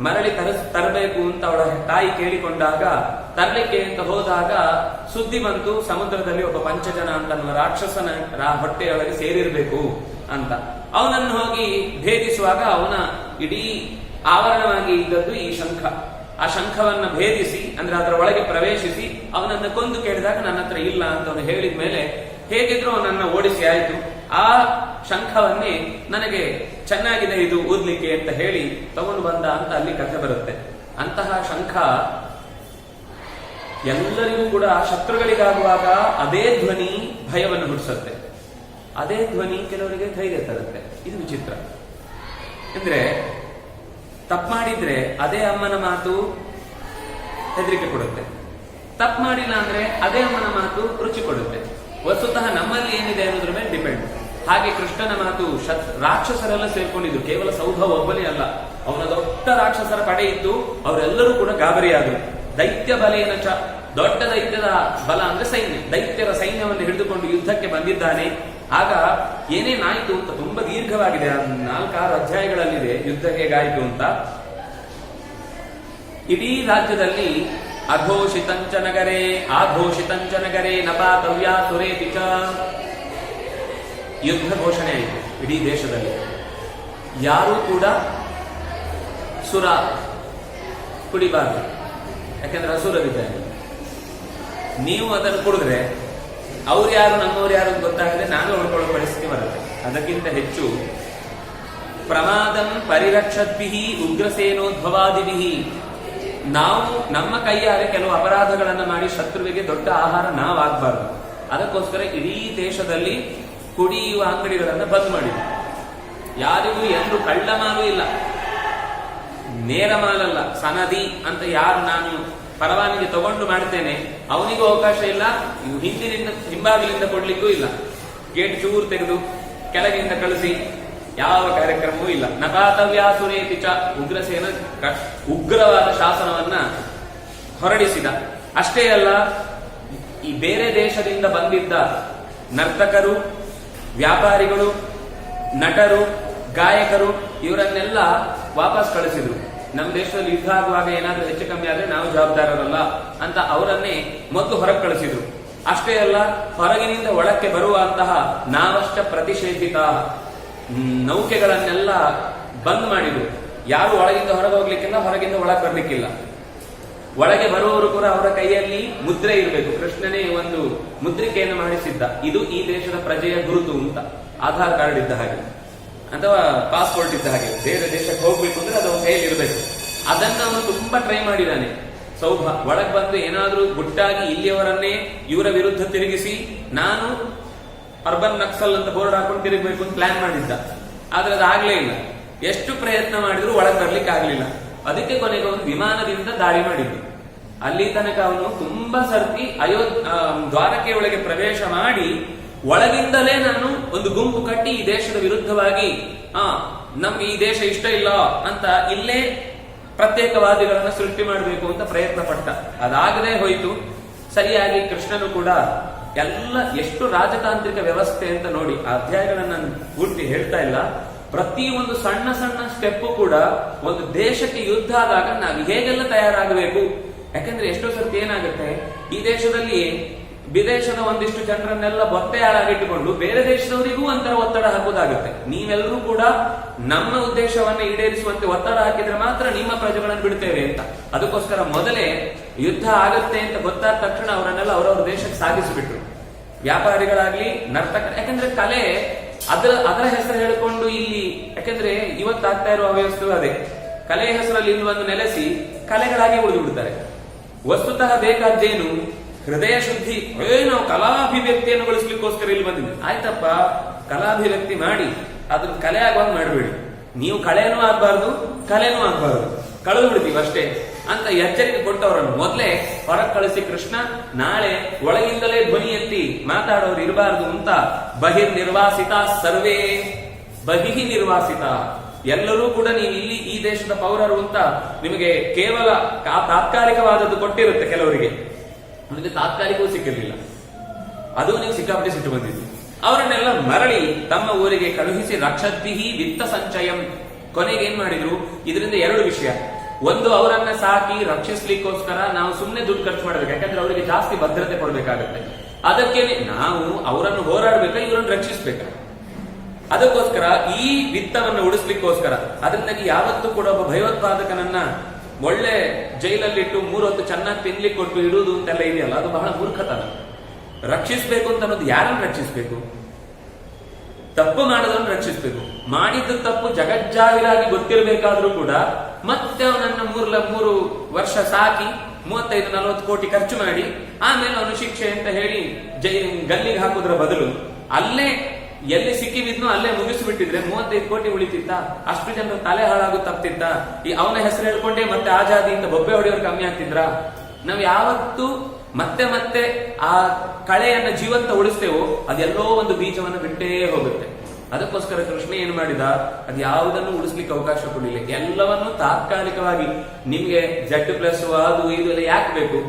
ಮರಳಿ ತರಬೇಕು ಅಂತ ಅವಳ ತಾಯಿ ಕೇಳಿಕೊಂಡಾಗ ತರಲಿಕ್ಕೆ ಅಂತ ಹೋದಾಗ ಸುದ್ದಿ ಬಂತು, ಸಮುದ್ರದಲ್ಲಿ ಒಬ್ಬ ಪಂಚಜನ ಅಂತನ್ನುವ ರಾಕ್ಷಸನ ಹೊಟ್ಟೆಯೊಳಗೆ ಸೇರಿರ್ಬೇಕು ಅಂತ. ಅವನನ್ನು ಹೋಗಿ ಭೇದಿಸುವಾಗ ಅವನ ಇಡೀ ಆವರಣವಾಗಿ ಇದ್ದದ್ದು ಈ ಶಂಖ. ಆ ಶಂಖವನ್ನ ಭೇದಿಸಿ ಅಂದ್ರೆ ಅದರ ಒಳಗೆ ಪ್ರವೇಶಿಸಿ ಅವನನ್ನು ಕೊಂದು ಕೇಳಿದಾಗ ನನ್ನ ಹತ್ರ ಇಲ್ಲ ಅಂತ ಅವನು ಹೇಳಿದ ಮೇಲೆ ಹೇಗಿದ್ರು ಅವನನ್ನ ಓಡಿಸಿ ಆಯ್ತು. ಆ ಶಂಖವನ್ನೇ ನನಗೆ ಚೆನ್ನಾಗಿದೆ ಇದು ಊದ್ಲಿಕ್ಕೆ ಅಂತ ಹೇಳಿ ತಗೊಂಡು ಬಂದ ಅಂತ ಅಲ್ಲಿ ಕಥೆ ಬರುತ್ತೆ. ಅಂತಹ ಶಂಖ ಎಲ್ಲರಿಗೂ ಕೂಡ ಶತ್ರುಗಳಿಗಾಗುವಾಗ ಅದೇ ಧ್ವನಿ ಭಯವನ್ನು ಹುಟ್ಟಿಸುತ್ತೆ, ಅದೇ ಧ್ವನಿ ಕೆಲವರಿಗೆ ಧೈರ್ಯ ತರುತ್ತೆ. ಇದು ವಿಚಿತ್ರ. ಅಂದ್ರೆ ತಪ್ಪು ಮಾಡಿದ್ರೆ ಅದೇ ಅಮ್ಮನ ಮಾತು ಹೆದರಿಕೆ ಕೊಡುತ್ತೆ, ತಪ್ಪು ಮಾಡಿಲ್ಲ ಅಂದ್ರೆ ಅದೇ ಅಮ್ಮನ ಮಾತು ರುಚಿ ಕೊಡುತ್ತೆ. ವಸ್ತುತಃ ನಮ್ಮಲ್ಲಿ ಏನಿದೆ ಅನ್ನೋದ್ರ ಮೇಲೆ ಡಿಪೆಂಡ್. ಹಾಗೆ ಕೃಷ್ಣನ ಮಾತು ರಾಕ್ಷಸರೆಲ್ಲ ಸೇರ್ಕೊಂಡಿದ್ರು, ಕೇವಲ ಸೌಭ ಒಬ್ಬನೇ ಅಲ್ಲ, ಅವನ ದೊಡ್ಡ ರಾಕ್ಷಸರ ಪಡೆ ಇತ್ತು, ಅವರೆಲ್ಲರೂ ಕೂಡ ಗಾಬರಿಯಾದರು. ದೈತ್ಯ ಬಲೇನ ದೊಡ್ಡ ದೈತ್ಯದ ಬಲ ಅಂದ್ರೆ ಸೈನ್ಯ, ದೈತ್ಯರ ಸೈನ್ಯವನ್ನು ಹಿಡಿದುಕೊಂಡು ಯುದ್ಧಕ್ಕೆ ಬಂದಿದ್ದಾನೆ. ಆಗ ಏನೇನಾಯ್ತು ಅಂತ ತುಂಬಾ ದೀರ್ಘವಾಗಿದೆ, 4-6 ಅಧ್ಯಾಯಗಳಲ್ಲಿದೆ ಯುದ್ಧ ಹೇಗಾಯ್ತು ಅಂತ. ಇಡೀ ರಾಜ್ಯದಲ್ಲಿ ಅಘೋಷಿತಂಚ ನಗರೇ ಆಘೋಷಿತಂಚ ನಗರೇ ನಪಾತವ್ಯಾ ಸುರೇತಿ ಚ. ಯುದ್ಧ ಘೋಷಣೆ ಆಯಿತು ಇಡೀ ದೇಶದಲ್ಲಿ. ಯಾರೂ ಕೂಡ ಸುರ ಕುಡಿಬಾರದು, ಯಾಕೆಂದ್ರೆ ಅಸುರರಿದ್ದಾರೆ. ನೀವು ಅದನ್ನು ಕುಡಿದ್ರೆ ಅವ್ರು ಯಾರು ನಮ್ಮವ್ರು ಯಾರು ಗೊತ್ತಾಗದೆ ನಾನು ಉಳ್ಕೊಳ್ಳೋ ಪರಿಸ್ಥಿತಿ ಬರುತ್ತೆ. ಅದಕ್ಕಿಂತ ಹೆಚ್ಚು ಪ್ರಮಾದಂ ಪರಿರಕ್ಷದ್ಭಿಹಿ ಉಗ್ರಸೇನೋದ್ಭವಾದಿಭಿಹಿ, ನಾವು ನಮ್ಮ ಕೈಯಾರೆ ಕೆಲವು ಅಪರಾಧಗಳನ್ನು ಮಾಡಿ ಶತ್ರುವಿಗೆ ದೊಡ್ಡ ಆಹಾರ ನಾವಾಗಬಾರ್ದು. ಅದಕ್ಕೋಸ್ಕರ ಇಡೀ ದೇಶದಲ್ಲಿ ಕುಡಿಯುವ ಅಂಗಡಿಗಳನ್ನು ಬಂದ್ ಮಾಡಿದ್ವಿ. ಯಾರಿಗೂ ಎಂದು ಕಳ್ಳ ಮಾಲು ಇಲ್ಲ, ನೇರ ಮಾಲಲ್ಲ, ಸನದಿ ಅಂತ ಯಾರು ನಾನು ಪರವಾನಗಿ ತಗೊಂಡು ಮಾಡ್ತೇನೆ ಅವನಿಗೂ ಅವಕಾಶ ಇಲ್ಲ, ಹಿಂಬಾಗಿಲಿಂದ ಕೊಡ್ಲಿಕ್ಕೂ ಇಲ್ಲ. ಗೇಟ್ ಚೂರು ತೆಗೆದು ಕೆಳಗಿಂದ ಕಳಿಸಿ ಯಾವ ಕಾರ್ಯಕ್ರಮವೂ ಇಲ್ಲ. ನಪಾತವ್ಯಾಸುರೇತಿ ಚ, ಉಗ್ರಸೇನ ಉಗ್ರವಾದ ಶಾಸನವನ್ನ ಹೊರಡಿಸಿದ. ಅಷ್ಟೇ ಅಲ್ಲ, ಈ ಬೇರೆ ದೇಶದಿಂದ ಬಂದಿದ್ದ ನರ್ತಕರು, ವ್ಯಾಪಾರಿಗಳು, ನಟರು, ಗಾಯಕರು ಇವರನ್ನೆಲ್ಲ ವಾಪಸ್ ಕಳಿಸಿದ್ರು. ನಮ್ಮ ದೇಶದಲ್ಲಿ ಯುದ್ಧ ಆಗುವಾಗ ಏನಾದ್ರೂ ಹೆಚ್ಚು ಕಮ್ಮಿ ಆದ್ರೆ ನಾವು ಜವಾಬ್ದಾರರಲ್ಲ ಅಂತ ಅವರನ್ನೇ ಮೊದಲು ಹೊರಗೆ ಕಳಿಸಿದ್ರು. ಅಷ್ಟೇ ಅಲ್ಲ, ಹೊರಗಿನಿಂದ ಒಳಕ್ಕೆ ಬರುವಂತಹ ನಾವಷ್ಟ ಪ್ರತಿಷೇಧಿತ ನೌಕೆಗಳನ್ನೆಲ್ಲ ಬಂದ್ ಮಾಡಿದ್ರು. ಯಾರು ಒಳಗಿಂದ ಹೊರಗೆ ಹೋಗ್ಲಿಕ್ಕಿಲ್ಲ, ಹೊರಗಿಂದ ಒಳಗೆ ಬರ್ಲಿಕ್ಕಿಲ್ಲ. ಒಳಗೆ ಬರುವವರು ಕೂಡ ಅವರ ಕೈಯಲ್ಲಿ ಮುದ್ರೆ ಇರಬೇಕು. ಕೃಷ್ಣನೇ ಒಂದು ಮುದ್ರಿಕೆಯನ್ನು ಮಾಡಿಸಿದ್ದ, ಇದು ಈ ದೇಶದ ಪ್ರಜೆಯ ಗುರುತು ಅಂತ. ಆಧಾರ್ ಕಾರ್ಡ್ ಇದ್ದ ಹಾಗೆ ಅಥವಾ ಪಾಸ್ಪೋರ್ಟ್ ಇದ್ದ ಹಾಗೆ, ಬೇರೆ ದೇಶಕ್ಕೆ ಹೋಗ್ಬೇಕು ಅಂದ್ರೆ ಅದು ಕೈಯಲ್ಲಿ ಇರಬೇಕು. ಅದನ್ನ ಅವನು ತುಂಬಾ ಟ್ರೈ ಮಾಡಿದ್ದಾನೆ. ಒಳಗ್ ಬಂದು ಏನಾದ್ರೂ ಗುಟ್ಟಾಗಿ ಇಲ್ಲಿಯವರನ್ನೇ ಇವರ ವಿರುದ್ಧ ತಿರುಗಿಸಿ ನಾನು ಅರ್ಬನ್ ನಕ್ಸಲ್ ಅಂತ ಬೋರ್ಡ್ ಹಾಕೊಂಡು ತಿರುಗಬೇಕು ಅಂತ ಪ್ಲಾನ್ ಮಾಡಿದ್ದ. ಆದ್ರೆ ಅದಾಗ್ಲೇ ಇಲ್ಲ. ಎಷ್ಟು ಪ್ರಯತ್ನ ಮಾಡಿದ್ರು ಒಳಗೆ ಬರ್ಲಿಕ್ಕೆ ಆಗ್ಲಿಲ್ಲ. ಅದಕ್ಕೆ ಕೊನೆಗೆ ಅವನು ವಿಮಾನದಿಂದ ದಾಳಿ ಮಾಡಿದ್ದು. ಅಲ್ಲಿ ತನಕ ಅವನು ತುಂಬಾ ಸರ್ತಿ ದ್ವಾರಕೆ ಒಳಗೆ ಪ್ರವೇಶ ಮಾಡಿ ಒಳಗಿಂದಲೇ ನಾನು ಒಂದು ಗುಂಪು ಕಟ್ಟಿ ಈ ದೇಶದ ವಿರುದ್ಧವಾಗಿ ನಮ್ಗೆ ಈ ದೇಶ ಇಷ್ಟ ಇಲ್ಲ ಅಂತ ಇಲ್ಲೇ ಪ್ರತ್ಯೇಕವಾದಿಗಳನ್ನ ಸೃಷ್ಟಿ ಮಾಡಬೇಕು ಅಂತ ಪ್ರಯತ್ನ ಪಟ್ಟ. ಅದಾಗದೇ ಹೋಯಿತು. ಸರಿಯಾಗಿ ಕೃಷ್ಣನು ಕೂಡ ಎಲ್ಲ ಎಷ್ಟು ರಾಜತಾಂತ್ರಿಕ ವ್ಯವಸ್ಥೆ ಅಂತ ನೋಡಿ. ಆ ಅಧ್ಯಾಯಗಳನ್ನ ನಾನು ಪೂರ್ತಿ ಹೇಳ್ತಾ ಇಲ್ಲ. ಪ್ರತಿ ಒಂದು ಸಣ್ಣ ಸಣ್ಣ ಸ್ಟೆಪ್ ಕೂಡ ಒಂದು ದೇಶಕ್ಕೆ ಯುದ್ಧ ಆದಾಗ ನಾವು ಹೇಗೆಲ್ಲ ತಯಾರಾಗಬೇಕು. ಯಾಕಂದ್ರೆ ಎಷ್ಟೋ ಸರ್ತಿ ಏನಾಗುತ್ತೆ, ಈ ದೇಶದಲ್ಲಿ ವಿದೇಶದ ಒಂದಿಷ್ಟು ಜನರನ್ನೆಲ್ಲ ಬೊತ್ತೆಯಾಗಿಟ್ಟುಕೊಂಡು ಬೇರೆ ದೇಶದವರಿಗೂ ಅಂತರ ಒತ್ತಡ ಹಾಕುವುದಾಗುತ್ತೆ. ನೀವೆಲ್ಲರೂ ಕೂಡ ನಮ್ಮ ಉದ್ದೇಶವನ್ನ ಈಡೇರಿಸುವಂತೆ ಒತ್ತಡ ಹಾಕಿದ್ರೆ ಮಾತ್ರ ನಿಮ್ಮ ಪ್ರಜೆಗಳನ್ನು ಬಿಡ್ತೇವೆ ಅಂತ. ಅದಕ್ಕೋಸ್ಕರ ಮೊದಲೇ ಯುದ್ಧ ಆಗತ್ತೆ ಅಂತ ಗೊತ್ತಾದ ತಕ್ಷಣ ಅವರನ್ನೆಲ್ಲ ಅವರವ್ರ ದೇಶಕ್ಕೆ ಸಾಗಿಸಿಬಿಟ್ರು. ವ್ಯಾಪಾರಿಗಳಾಗ್ಲಿ, ನರ್ತಕ, ಯಾಕಂದ್ರೆ ಕಲೆ ಅದರ ಹೆಸರು ಹೇಳಿಕೊಂಡು ಇಲ್ಲಿ, ಯಾಕಂದ್ರೆ ಇವತ್ತಾಗ್ತಾ ಇರುವ ವ್ಯವಸ್ಥೆ ಅದೇ. ಕಲೆಯ ಹೆಸರಲ್ಲಿ ಇಲ್ಲಿ ಒಂದು ನೆಲೆಸಿ ಕಲೆಗಳಾಗಿ ಉಳಿದು ಬಿಡ್ತಾರೆ. ವಸ್ತುತಃ ಬೇಕಾದ್ದೇನು? ಹೃದಯ ಶುದ್ಧಿ. ನಾವು ಕಲಾಭಿವ್ಯಕ್ತಿಯನ್ನು ಗೊಳಿಸ್ಲಿಕ್ಕೋಸ್ಕರ ಇಲ್ಲಿ ಬಂದಿದ್ದೀವಿ. ಆಯ್ತಪ್ಪ, ಕಲಾಭಿವ್ಯಕ್ತಿ ಮಾಡಿ, ಅದನ್ನ ಕಲೆ ಆಗುವಾಗ ಮಾಡಬೇಡಿ. ನೀವು ಕಳೆನೂ ಆಗ್ಬಾರ್ದು, ಕಲೆನೂ ಆಗ್ಬಾರ್ದು, ಕಳೆದು ಬಿಡ್ತೀವಿ ಅಷ್ಟೇ ಅಂತ ಎಚ್ಚರಿಕೆ ಕೊಟ್ಟವರನ್ನು ಮೊದಲೇ ಹೊರಗೆ ಕಳಿಸಿ ಕೃಷ್ಣ ನಾಳೆ ಒಳಗಿಂದಲೇ ಧ್ವನಿ ಎತ್ತಿ ಮಾತಾಡೋರು ಇರಬಾರದು ಅಂತ ಬಹಿರ್ನಿರ್ವಾಸಿತ ಸರ್ವೇ, ಬಹಿಹಿ ನಿರ್ವಾಸಿತ, ಎಲ್ಲರೂ ಕೂಡ ನೀವು ಇಲ್ಲಿ ಈ ದೇಶದ ಪೌರರು ಅಂತ ನಿಮಗೆ ಕೇವಲ ತಾತ್ಕಾಲಿಕವಾದದ್ದು ಕೊಟ್ಟಿರುತ್ತೆ. ಕೆಲವರಿಗೆ ಅವನಿಗೆ ತಾತ್ಕಾಲಿಕವೂ ಸಿಕ್ಕಿರಲಿಲ್ಲ, ಅದು ನೀವು ಸಿಕ್ಕಾಪಟ್ಟೆ ಸಿಟ್ಟು ಬಂದಿದ್ದು. ಅವರನ್ನೆಲ್ಲ ಮರಳಿ ತಮ್ಮ ಊರಿಗೆ ಕಳುಹಿಸಿ ರಕ್ಷದ್ಭಿಹಿ ವಿತ್ತ ಸಂಚಯಂ. ಕೊನೆಗೆ ಏನ್ ಮಾಡಿದ್ರು? ಇದರಿಂದ ಎರಡು ವಿಷಯ. ಒಂದು, ಅವರನ್ನ ಸಾಕಿ ರಕ್ಷಿಸ್ಲಿಕ್ಕೋಸ್ಕರ ನಾವು ಸುಮ್ಮನೆ ದುಡ್ಡು ಖರ್ಚು ಮಾಡಬೇಕು, ಯಾಕಂದ್ರೆ ಅವರಿಗೆ ಜಾಸ್ತಿ ಭದ್ರತೆ ಕೊಡಬೇಕಾಗುತ್ತೆ. ಅದಕ್ಕೆ ನಾವು ಅವರನ್ನು ಹೋರಾಡಬೇಕಾ, ಇವರನ್ನು ರಕ್ಷಿಸ್ಬೇಕ. ಅದಕ್ಕೋಸ್ಕರ ಈ ವಿತ್ತವನ್ನು ಉಳಿಸ್ಲಿಕ್ಕೋಸ್ಕರ, ಅದರಿಂದಾಗಿ ಯಾವತ್ತೂ ಕೂಡ ಒಬ್ಬ ಭಯೋತ್ಪಾದಕನನ್ನ ಒಳ್ಳೆ ಜೈಲಲ್ಲಿಟ್ಟು 3 ಹೊತ್ತು ಚೆನ್ನಾಗಿ ತಿನ್ಲಿಕ್ಕೆ ಕೊಟ್ಟು ಇಡುವುದು ಅಂತೆಲ್ಲ ಇದೆಯಲ್ಲ, ಅದು ಬಹಳ ಮೂರ್ಖತನ. ರಕ್ಷಿಸ್ಬೇಕು ಅಂತ ಅನ್ನೋದು ಯಾರನ್ನು ರಕ್ಷಿಸ್ಬೇಕು? ತಪ್ಪು ಮಾಡೋದನ್ನು ರಕ್ಷಿಸ್ಬೇಕು. ಮಾಡಿದ್ದು ತಪ್ಪು ಜಗಜ್ಜಾಹಿರಾಗಿ ಗೊತ್ತಿರಬೇಕಾದ್ರೂ ಕೂಡ ಮತ್ತೆ ಅವನನ್ನ 3 ವರ್ಷ ಸಾಕಿ 35-40 ಕೋಟಿ ಖರ್ಚು ಮಾಡಿ ಆಮೇಲೆ ಅವನು ಶಿಕ್ಷೆ ಅಂತ ಹೇಳಿ ಗಲ್ಲಿಗೆ ಹಾಕುದ್ರ ಬದಲು ಅಲ್ಲೇ ಎಲ್ಲಿ ಸಿಕ್ಕಿಬಿದ್ನೋ ಅಲ್ಲೇ ಮುಗಿಸ್ಬಿಟ್ಟಿದ್ರೆ 35 ಕೋಟಿ ಉಳಿತಿತ್ತ? ಅಷ್ಟು ಜನರ ತಲೆ ಹಾಳಾಗು ತಪ್ತಿತ್ತ? ಈ ಅವನ ಹೆಸರು ಹೇಳ್ಕೊಂಡೇ ಮತ್ತೆ ಆಜಾದಿಯಿಂದ ಬೊಬ್ಬೆ ಹೊಡೆಯೋರು ಕಮ್ಮಿ ಆಗ್ತಿದ್ರ? ನಾವ್ ಯಾವತ್ತು ಮತ್ತೆ ಮತ್ತೆ ಆ ಕಳೆಯನ್ನ ಜೀವಂತ ಉಳಿಸ್ತೇವೋ ಅದೆಲ್ಲೋ ಒಂದು ಬೀಜವನ್ನು ಬಿಟ್ಟೇ ಹೋಗುತ್ತೆ. ಅದಕ್ಕೋಸ್ಕರ ಕೃಷ್ಣ ಏನ್ ಮಾಡಿದ? ಅದು ಯಾವುದನ್ನು ಉಳಿಸ್ಲಿಕ್ಕೆ ಅವಕಾಶ ಕೊಡಲಿಲ್ಲ. ಎಲ್ಲವನ್ನು ತಾತ್ಕಾಲಿಕವಾಗಿ ನಿಮ್ಗೆ Z+ ಅದು ಇದು ಎಲ್ಲ ಯಾಕೆ ಬೇಕು?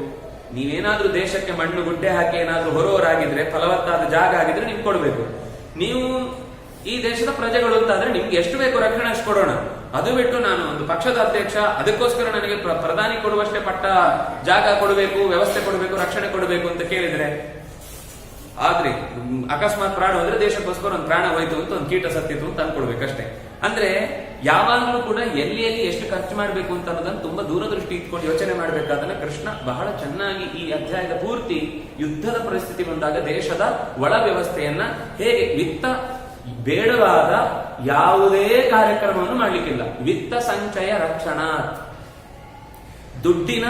ನೀವೇನಾದ್ರೂ ದೇಶಕ್ಕೆ ಮಣ್ಣು ಗುಡ್ಡೆ ಹಾಕಿ ಏನಾದ್ರೂ ಹೊರೋರಾಗಿದ್ರೆ, ಫಲವತ್ತಾದ ಜಾಗ ಆಗಿದ್ರೆ ನಿಮ್ಗೆ ಕೊಡ್ಬೇಕು. ನೀವು ಈ ದೇಶದ ಪ್ರಜೆಗಳು ಅಂತ ಆದ್ರೆ ನಿಮ್ಗೆ ಎಷ್ಟು ಬೇಕು ರಕ್ಷಣೆ ಅಷ್ಟು ಕೊಡೋಣ. ಅದು ಬಿಟ್ಟು ನಾನು ಒಂದು ಪಕ್ಷದ ಅಧ್ಯಕ್ಷ, ಅದಕ್ಕೋಸ್ಕರ ನನಗೆ ಪ್ರಧಾನಿ ಕೊಡುವಷ್ಟೇ ಪಟ್ಟ ಜಾಗ ಕೊಡಬೇಕು, ವ್ಯವಸ್ಥೆ ಕೊಡಬೇಕು, ರಕ್ಷಣೆ ಕೊಡಬೇಕು ಅಂತ ಕೇಳಿದ್ರೆ, ಆದ್ರೆ ಅಕಸ್ಮಾತ್ ಪ್ರಾಣ ಹೋದ್ರೆ ದೇಶಕ್ಕೋಸ್ಕರ ಒಂದು ಪ್ರಾಣ ಹೋಯ್ತು ಅಂತ, ಒಂದು ಕೀಟ ಸತ್ತಿತ್ತು ಅಂತ ಅನ್ಕೊಡ್ಬೇಕಷ್ಟೇ. ಅಂದ್ರೆ ಯಾವಾಗಲೂ ಕೂಡ ಎಲ್ಲಿ ಎಷ್ಟು ಖರ್ಚು ಮಾಡಬೇಕು ಅಂತ ಅನ್ನೋದನ್ನು ತುಂಬಾ ದೂರದೃಷ್ಟಿ ಇಟ್ಕೊಂಡು ಯೋಚನೆ ಮಾಡಬೇಕಾದನ್ನ ಕೃಷ್ಣ ಬಹಳ ಚೆನ್ನಾಗಿ ಈ ಅಧ್ಯಾಯದ ಪೂರ್ತಿ ಯುದ್ಧದ ಪರಿಸ್ಥಿತಿ ಬಂದಾಗ ದೇಶದ ಒಳ ವ್ಯವಸ್ಥೆಯನ್ನ ಹೇಗೆ ವಿತ್ತ ಬೇಡವಾದ ಯಾವುದೇ ಕಾರ್ಯಕ್ರಮವನ್ನು ಮಾಡ್ಲಿಕ್ಕಿಲ್ಲ. ವಿತ್ತ ಸಂಚಯ ರಕ್ಷಣಾ, ದುಡ್ಡಿನ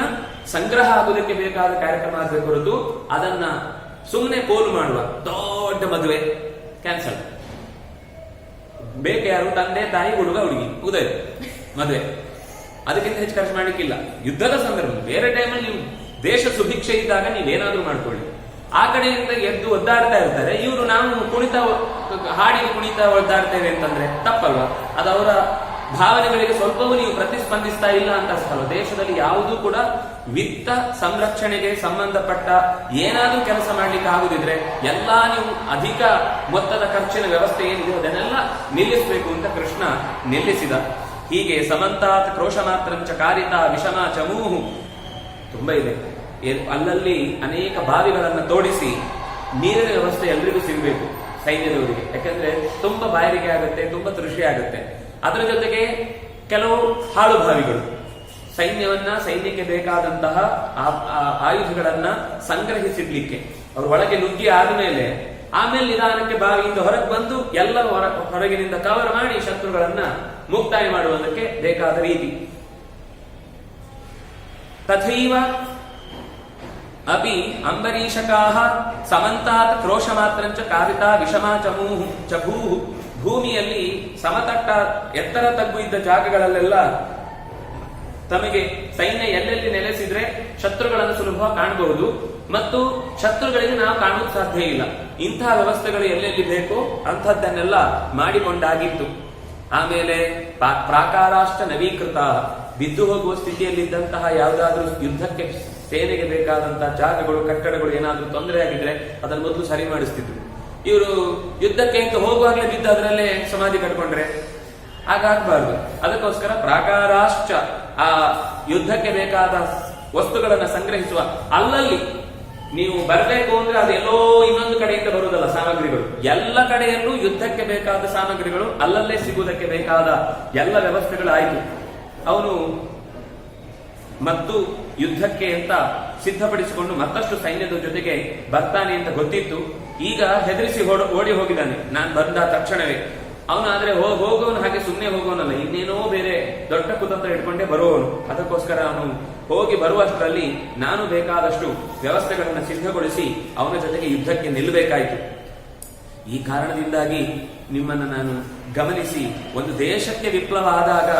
ಸಂಗ್ರಹ ಆಗುವುದಕ್ಕೆ ಬೇಕಾದ ಕಾರ್ಯಕ್ರಮ ಆಗಬೇಕು ಹೊರತು ಅದನ್ನ ಸುಮ್ಮನೆ ಪೋಲು ಮಾಡುವ ದೊಡ್ಡ ಮದುವೆ ಕ್ಯಾನ್ಸಲ್. ಬೇಕು ಯಾರು? ತಂದೆ, ತಾಯಿ, ಹುಡುಗ, ಹುಡುಗಿ, ಉದಯ ಮದುವೆ. ಅದಕ್ಕಿಂತ ಹೆಚ್ಚು ಖರ್ಚು ಮಾಡ್ಲಿಕ್ಕಿಲ್ಲ. ಯುದ್ಧದ ಸಂದರ್ಭ, ಬೇರೆ ಟೈಮಲ್ಲಿ ನೀವು ದೇಶ ಸುಭಿಕ್ಷೆ ಇದ್ದಾಗ ನೀವೇನಾದ್ರೂ ಮಾಡ್ಕೊಳ್ಳಿ. ಆ ಕಡೆಯಿಂದ ಎದ್ದು ಒದ್ದಾಡ್ತಾ ಇರ್ತಾರೆ ಇವರು, ನಾವು ಹಾಡಿಗೆ ಕುಣಿತಾ ಒದ್ದಾಡ್ತೇವೆ ಅಂತಂದ್ರೆ ತಪ್ಪಲ್ವಾ? ಅದು ಅವರ ಭಾವನೆಗಳಿಗೆ ಸ್ವಲ್ಪವೂ ನೀವು ಪ್ರತಿಸ್ಪಂದಿಸ್ತಾ ಇಲ್ಲ ಅಂತ ಅರ್ಥಲ್ಲ. ದೇಶದಲ್ಲಿ ಯಾವುದೂ ಕೂಡ ವಿತ್ತ ಸಂರಕ್ಷಣೆಗೆ ಸಂಬಂಧಪಟ್ಟ ಏನಾದ್ರೂ ಕೆಲಸ ಮಾಡ್ಲಿಕ್ಕೆ ಆಗುದಿದ್ರೆ ಎಲ್ಲಾ ನೀವು ಅಧಿಕ ಮೊತ್ತದ ಖರ್ಚಿನ ವ್ಯವಸ್ಥೆ ಏನಿದೆ ಅದನ್ನೆಲ್ಲ ನಿಲ್ಲಿಸಬೇಕು ಅಂತ ಕೃಷ್ಣ ನಿಲ್ಲಿಸಿದ. ಹೀಗೆ ಸಮಂತಾತ್ ಕ್ರೋಶ ಮಾತ್ರಂಚ ಕಾರಿತ ವಿಷಮ ಚಮೂಹು, ತುಂಬಾ ಇದೆ. ಅಲ್ಲಲ್ಲಿ ಅನೇಕ ಬಾವಿಗಳನ್ನ ತೋಡಿಸಿ ನೀರಿನ ವ್ಯವಸ್ಥೆ ಎಲ್ರಿಗೂ ಸಿಗಬೇಕು ಸೈನ್ಯದವರಿಗೆ. ಯಾಕಂದ್ರೆ ತುಂಬಾ ಬಾಯಾರಿಕೆ ಆಗುತ್ತೆ, ತುಂಬಾ ತೃಷಿ ಆಗುತ್ತೆ. ಅದರ ಜೊತೆಗೆ ಕೆಲವು ಹಾಳು ಬಾವಿಗಳು, ಸೈನ್ಯಕ್ಕೆ ಬೇಕಾದಂತಹ ಆಯುಧಗಳನ್ನ ಸಂಗ್ರಹಿಸಿಡ್ಲಿಕ್ಕೆ ಅವರು ಒಳಗೆ ನುಗ್ಗಿ ಆದ್ಮೇಲೆ ಆಮೇಲೆ ನಿಧಾನಕ್ಕೆ ಬಾವಿಯಿಂದ ಹೊರಗೆ ಬಂದು ಎಲ್ಲ ಹೊರಗಿನಿಂದ ಕವರ್ ಮಾಡಿ ಶತ್ರುಗಳನ್ನ ಮುಕ್ತಾಯ ಮಾಡುವುದಕ್ಕೆ ಬೇಕಾದ ರೀತಿ. ತಥೈವ ಅಪಿ ಅಂಬರೀಷಕಾಹ ಸಮಂತಾತ್ ಕ್ರೋಶ ಮಾತ್ರಂಚ ಕಾರಿತ ವಿಷಮ ಚಭೂಹು, ಭೂಮಿಯಲ್ಲಿ ಸಮತಟ್ಟ ಎತ್ತರ ತಗ್ಗು ಇದ್ದ ಜಾಗಗಳಲ್ಲೆಲ್ಲ ತಮಗೆ ಸೈನ್ಯ ಎಲ್ಲೆಲ್ಲಿ ನೆಲೆಸಿದ್ರೆ ಶತ್ರುಗಳನ್ನು ಸುಲಭವಾಗಿ ಕಾಣಬಹುದು ಮತ್ತು ಶತ್ರುಗಳಿಗೆ ನಾವು ಕಾಣುವುದು ಸಾಧ್ಯ ಇಲ್ಲ. ಇಂತಹ ವ್ಯವಸ್ಥೆಗಳು ಎಲ್ಲೆಲ್ಲಿ ಬೇಕೋ ಅಂಥದ್ದನ್ನೆಲ್ಲ ಮಾಡಿಕೊಂಡಾಗಿತ್ತು. ಆಮೇಲೆ ಪ್ರಾಕಾರಾಷ್ಟ ನವೀಕೃತ, ಬಿದ್ದು ಹೋಗುವ ಸ್ಥಿತಿಯಲ್ಲಿದ್ದಂತಹ ಯಾವುದಾದ್ರೂ ಯುದ್ಧಕ್ಕೆ ಸೇನೆಗೆ ಬೇಕಾದಂತಹ ಜಾಗಗಳು, ಕಟ್ಟಡಗಳು ಏನಾದ್ರೂ ತೊಂದರೆ ಆಗಿದ್ರೆ ಅದನ್ನು ಮೊದಲು ಸರಿ ಮಾಡಿಸ್ತಿದ್ರು. ಇವರು ಯುದ್ಧಕ್ಕೆ ಅಂತ ಹೋಗುವಾಗಲೇ ಬಿದ್ದು ಅದರಲ್ಲೇ ಸಮಾಧಿ ಕಟ್ಕೊಂಡ್ರೆ ಹಾಗಾಗಬಾರ್ದು. ಅದಕ್ಕೋಸ್ಕರ ಪ್ರಾಕಾರಾಶ್ಚ, ಆ ಯುದ್ಧಕ್ಕೆ ಬೇಕಾದ ವಸ್ತುಗಳನ್ನ ಸಂಗ್ರಹಿಸುವ, ಅಲ್ಲಲ್ಲಿ ನೀವು ಬರಬೇಕು ಅಂದ್ರೆ ಅದು ಎಲ್ಲೋ ಇನ್ನೊಂದು ಕಡೆಯಿಂದ ಬರುವುದಲ್ಲ ಸಾಮಗ್ರಿಗಳು, ಎಲ್ಲ ಕಡೆಯಲ್ಲೂ ಯುದ್ಧಕ್ಕೆ ಬೇಕಾದ ಸಾಮಗ್ರಿಗಳು ಅಲ್ಲಲ್ಲೇ ಸಿಗುವುದಕ್ಕೆ ಬೇಕಾದ ಎಲ್ಲ ವ್ಯವಸ್ಥೆಗಳಾಯಿತು. ಅವನು ಮತ್ತು ಯುದ್ಧಕ್ಕೆ ಅಂತ ಸಿದ್ಧಪಡಿಸಿಕೊಂಡು ಮತ್ತಷ್ಟು ಸೈನ್ಯದ ಜೊತೆಗೆ ಬರ್ತಾನೆ ಅಂತ ಗೊತ್ತಿತ್ತು. ಈಗ ಹೆದರಿಸಿ ಓಡಿ ಹೋಗಿದ್ದಾನೆ. ನಾನು ಬಂದ ತಕ್ಷಣವೇ ಅವನಾದ್ರೆ ಹೋಗೋನು ಹಾಗೆ ಸುಮ್ಮನೆ ಹೋಗೋನಲ್ಲ, ಇನ್ನೇನೋ ಬೇರೆ ದೊಡ್ಡ ಕುತಂತ್ರ ಇಟ್ಕೊಂಡೇ ಬರುವವನು. ಅದಕ್ಕೋಸ್ಕರ ಅವನು ಹೋಗಿ ಬರುವಷ್ಟರಲ್ಲಿ ನಾನು ಬೇಕಾದಷ್ಟು ವ್ಯವಸ್ಥೆಗಳನ್ನು ಸಿದ್ಧಗೊಳಿಸಿ ಅವನ ಜೊತೆಗೆ ಯುದ್ಧಕ್ಕೆ ನಿಲ್ಲಬೇಕಾಯಿತು. ಈ ಕಾರಣದಿಂದಾಗಿ ನಿಮ್ಮನ್ನು ನಾನು ಗಮನಿಸಿ, ಒಂದು ದೇಶಕ್ಕೆ ವಿಪ್ಲವ ಆದಾಗ